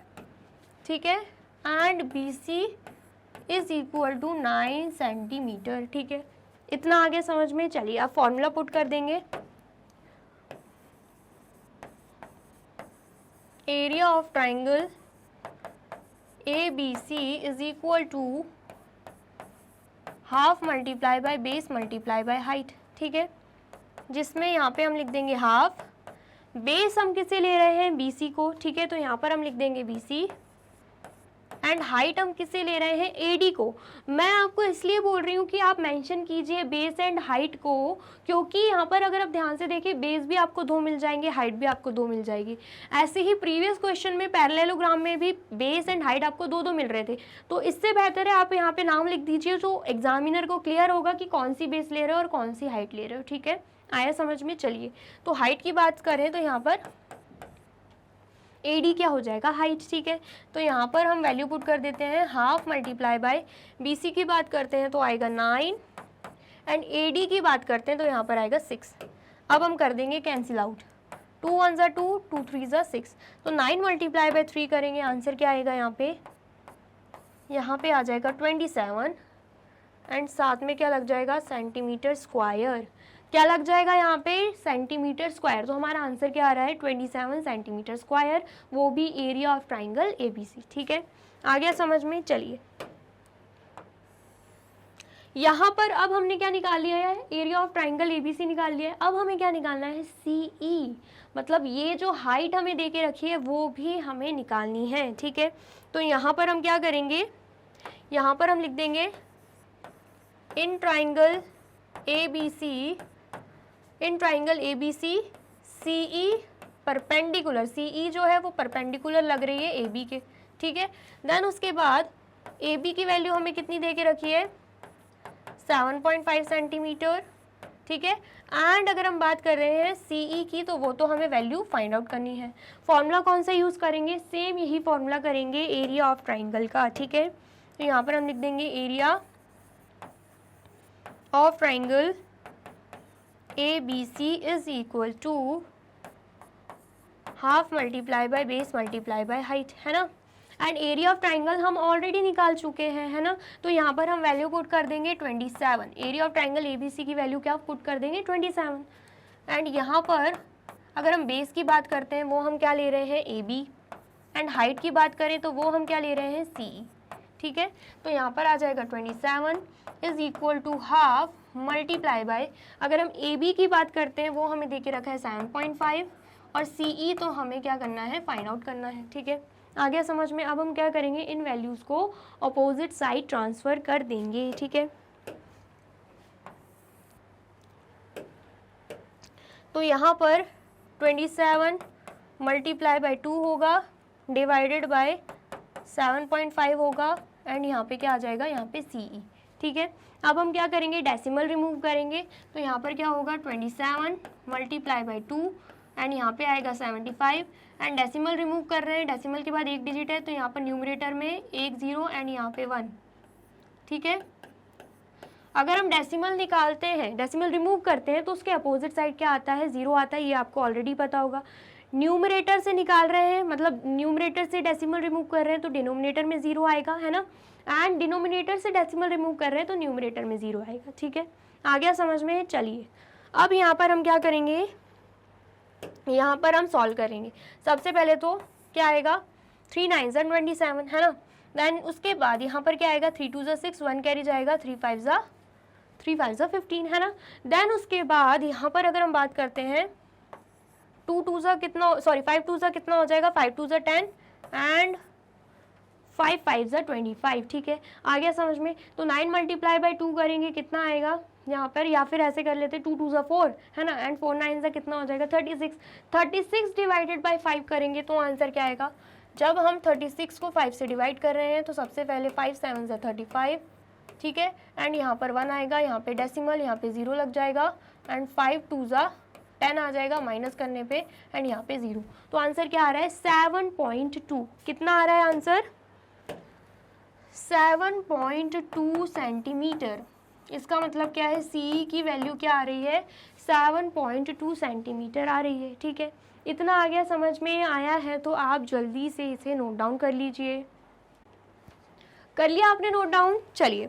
[SPEAKER 1] ठीक है। And BC is equal to 9 centimetre, ठीक है। इतना आगे समझ में। चलिए आप फॉर्मूला पुट कर देंगे। Area of triangle ABC is equal to half multiply by base multiply by height, ठीक है। जिसमें यहाँ पे हम लिख देंगे हाफ, बेस हम किसे ले रहे हैं, BC को, ठीक है। तो यहाँ पर हम लिख देंगे BC एंड हाइट हम किसे ले रहे हैं, AD को। मैं आपको इसलिए बोल रही हूँ कि आप मेंशन कीजिए बेस एंड हाइट को, क्योंकि यहाँ पर अगर आप ध्यान से देखिए बेस भी आपको 2 मिल जाएंगे, हाइट भी आपको 2 मिल जाएगी। ऐसे ही प्रीवियस क्वेश्चन में पैरेललोग्राम में भी बेस एंड हाइट आपको 2 मिल रहे थे। तो इससे बेहतर है आप यहाँ पे नाम लिख दीजिए, तो एग्जामिनर को क्लियर होगा कि कौन सी बेस ले रहे हो और कौन सी हाइट ले रहे हो, ठीक है। आया समझ में। चलिए, तो हाइट की बात करें तो यहाँ पर AD क्या हो जाएगा, हाइट, ठीक है। तो यहाँ पर हम वैल्यू पुट कर देते हैं, हाफ मल्टीप्लाई बाय BC की बात करते हैं तो आएगा 9 एंड AD की बात करते हैं तो यहाँ पर आएगा 6। अब हम कर देंगे कैंसिल आउट, 2 1 ज़ा 2, 2 3 ज़ा 6। तो 9 मल्टीप्लाई बाय 3 करेंगे, आंसर क्या आएगा यहाँ पे आ जाएगा 27 एंड साथ में क्या लग जाएगा, सेंटीमीटर स्क्वायर। क्या लग जाएगा यहाँ पे, सेंटीमीटर स्क्वायर। तो हमारा आंसर क्या आ रहा है, 27 सेंटीमीटर स्क्वायर, वो भी एरिया ऑफ ट्राइंगल ABC, ठीक है। आ गया समझ में। चलिए, यहाँ पर अब हमने क्या निकाल लिया है, एरिया ऑफ ट्राइंगल ABC निकाल लिया है। अब हमें क्या निकालना है, CE, मतलब ये जो हाइट हमें दे के रखी है वो भी हमें निकालनी है, ठीक है। तो यहाँ पर हम क्या करेंगे, यहाँ पर हम लिख देंगे इन triangle ABC CE perpendicular, CE जो है वो परपेंडिकुलर लग रही है AB के, ठीक है। देन उसके बाद AB की वैल्यू हमें कितनी दे के रखी है, 7.5 सेंटीमीटर, ठीक है। एंड अगर हम बात कर रहे हैं CE की तो वो तो हमें वैल्यू फाइंड आउट करनी है। फॉर्मूला कौन सा यूज़ करेंगे, सेम यही फॉर्मूला करेंगे एरिया ऑफ ट्राइंगल का, ठीक है। तो यहाँ पर हम लिख देंगे area of triangle ABC is equal to half multiply by base multiply by height, है ना। एंड एरिया ऑफ ट्राइंगल हम ऑलरेडी निकाल चुके हैं, है ना। तो यहाँ पर हम वैल्यू पुट कर देंगे 27। एरिया ऑफ ट्राइंगल ABC की वैल्यू क्या पुट कर देंगे, 27। एंड यहाँ पर अगर हम बेस की बात करते हैं वो हम क्या ले रहे हैं, AB, एंड हाइट की बात करें तो वो हम क्या ले रहे हैं, CE, ठीक है। तो यहाँ पर आ जाएगा 27 is equal to half multiply by, अगर हम AB की बात करते हैं वो हमें दे के रखा है 7.5 और CE तो हमें क्या करना है, फाइंड आउट करना है, ठीक है। आ गया समझ में। अब हम क्या करेंगे, इन वैल्यूज़ को अपोजिट साइड ट्रांसफ़र कर देंगे, ठीक है। तो यहाँ पर 27 मल्टीप्लाई बाय 2 होगा डिवाइडेड बाय 7.5 होगा एंड यहाँ पे क्या आ जाएगा, यहाँ पे CE, ठीक है। अब हम क्या करेंगे, डेसिमल रिमूव करेंगे, तो यहाँ पर क्या होगा 27 मल्टीप्लाई बाई 2 एंड यहाँ पे आएगा 75 एंड डेसिमल रिमूव कर रहे हैं, डेसिमल के बाद एक डिजिट है तो यहाँ पर न्यूमरेटर में एक 0 एंड यहाँ पे 1, ठीक है। अगर हम डेसिमल निकालते हैं, डेसिमल रिमूव करते हैं तो उसके अपोजिट साइड क्या आता है, 0 आता है, ये आपको ऑलरेडी पता होगा। न्यूमरेटर से निकाल रहे हैं, मतलब न्यूमरेटर से डेसिमल रिमूव कर रहे हैं तो डिनोमिनेटर में 0 आएगा, है ना, एंड डिनोमिनेटर से डेसिमल रिमूव कर रहे हैं तो न्यूमरेटर में 0 आएगा, ठीक है। आ गया समझ में? चलिए अब यहाँ पर हम क्या करेंगे, यहाँ पर हम सॉल्व करेंगे। सबसे पहले तो क्या आएगा, 3 9 27, है ना। देन उसके बाद यहाँ पर क्या आएगा, 3 2 6, 1 कैरी जाएगा, 3 5 15, है ना। देन उसके बाद यहाँ पर अगर हम बात करते हैं 5 2 कितना हो जाएगा, 5 2 10 एंड 5 5 25, ठीक है। आ गया समझ में? तो 9 मल्टीप्लाई बाई 2 करेंगे, कितना आएगा यहाँ पर, या फिर ऐसे कर लेते 2 2 4, है ना, एंड 4 9 कितना हो जाएगा 36 डिवाइडेड बाई 5 करेंगे तो आंसर क्या आएगा। जब हम 36 को 5 से डिवाइड कर रहे हैं तो सबसे पहले 5 7 35, ठीक है, एंड यहाँ पर 1 आएगा, यहाँ पे डेसिमल, यहाँ पे 0 लग जाएगा एंड 5 2 10 आ जाएगा माइनस करने पे एंड यहाँ पे 0। तो आंसर क्या आ रहा है, 7.2। कितना आ रहा है आंसर, 7.2 सेंटीमीटर। इसका मतलब क्या है, सी की वैल्यू क्या आ रही है, 7.2 सेंटीमीटर आ रही है, ठीक है। इतना आ गया, समझ में आया है तो आप जल्दी से इसे नोट डाउन कर लीजिए। कर लिया आपने नोट डाउन? चलिए,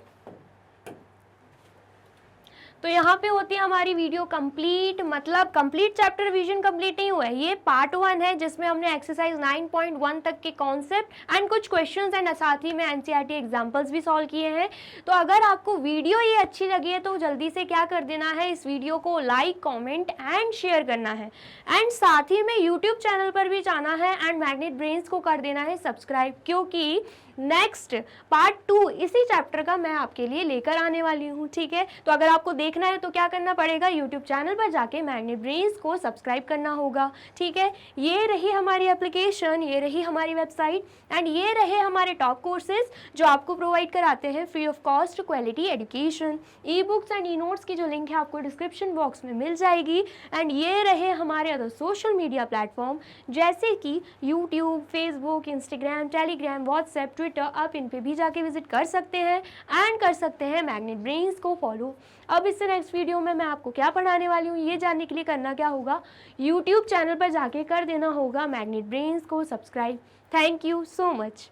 [SPEAKER 1] तो यहाँ पे होती है हमारी वीडियो कंप्लीट, मतलब कंप्लीट चैप्टर रिवीजन कंप्लीट नहीं हुआ है, ये पार्ट 1 है जिसमें हमने एक्सरसाइज 9.1 तक के कॉन्सेप्ट एंड कुछ क्वेश्चंस एंड साथ ही में एनसीईआरटी एग्जांपल्स भी सॉल्व किए हैं। तो अगर आपको वीडियो ये अच्छी लगी है तो जल्दी से क्या कर देना है, इस वीडियो को लाइक कॉमेंट एंड शेयर करना है एंड साथ ही में यूट्यूब चैनल पर भी जाना है एंड मैग्नेट ब्रेन्स को कर देना है सब्सक्राइब, क्योंकि नेक्स्ट पार्ट 2 इसी चैप्टर का मैं आपके लिए लेकर आने वाली हूँ, ठीक है। तो अगर आपको देखना है तो क्या करना पड़ेगा, यूट्यूब चैनल पर जाके मैग्नेट ब्रेन्स को सब्सक्राइब करना होगा, ठीक है। ये रही हमारी एप्लीकेशन, ये रही हमारी वेबसाइट एंड ये रहे हमारे टॉप कोर्सेज जो आपको प्रोवाइड कराते हैं free of cost quality education. E books and e notes की जो लिंक है आपको डिस्क्रिप्शन बॉक्स में मिल जाएगी एंड ये रहे हमारे अदर सोशल मीडिया प्लेटफॉर्म जैसे कि YouTube, Facebook, Instagram, Telegram, WhatsApp, Twitter, आप इन पे भी जाके विजिट कर सकते हैं एंड कर सकते हैं मैग्नेट ब्रेन्स को फॉलो। अब इससे नेक्स्ट वीडियो में मैं आपको क्या पढ़ाने वाली हूँ ये जानने के लिए करना क्या होगा, यूट्यूब चैनल पर जाके कर देना होगा मैग्नेट ब्रेन्स को subscribe. Thank you so much.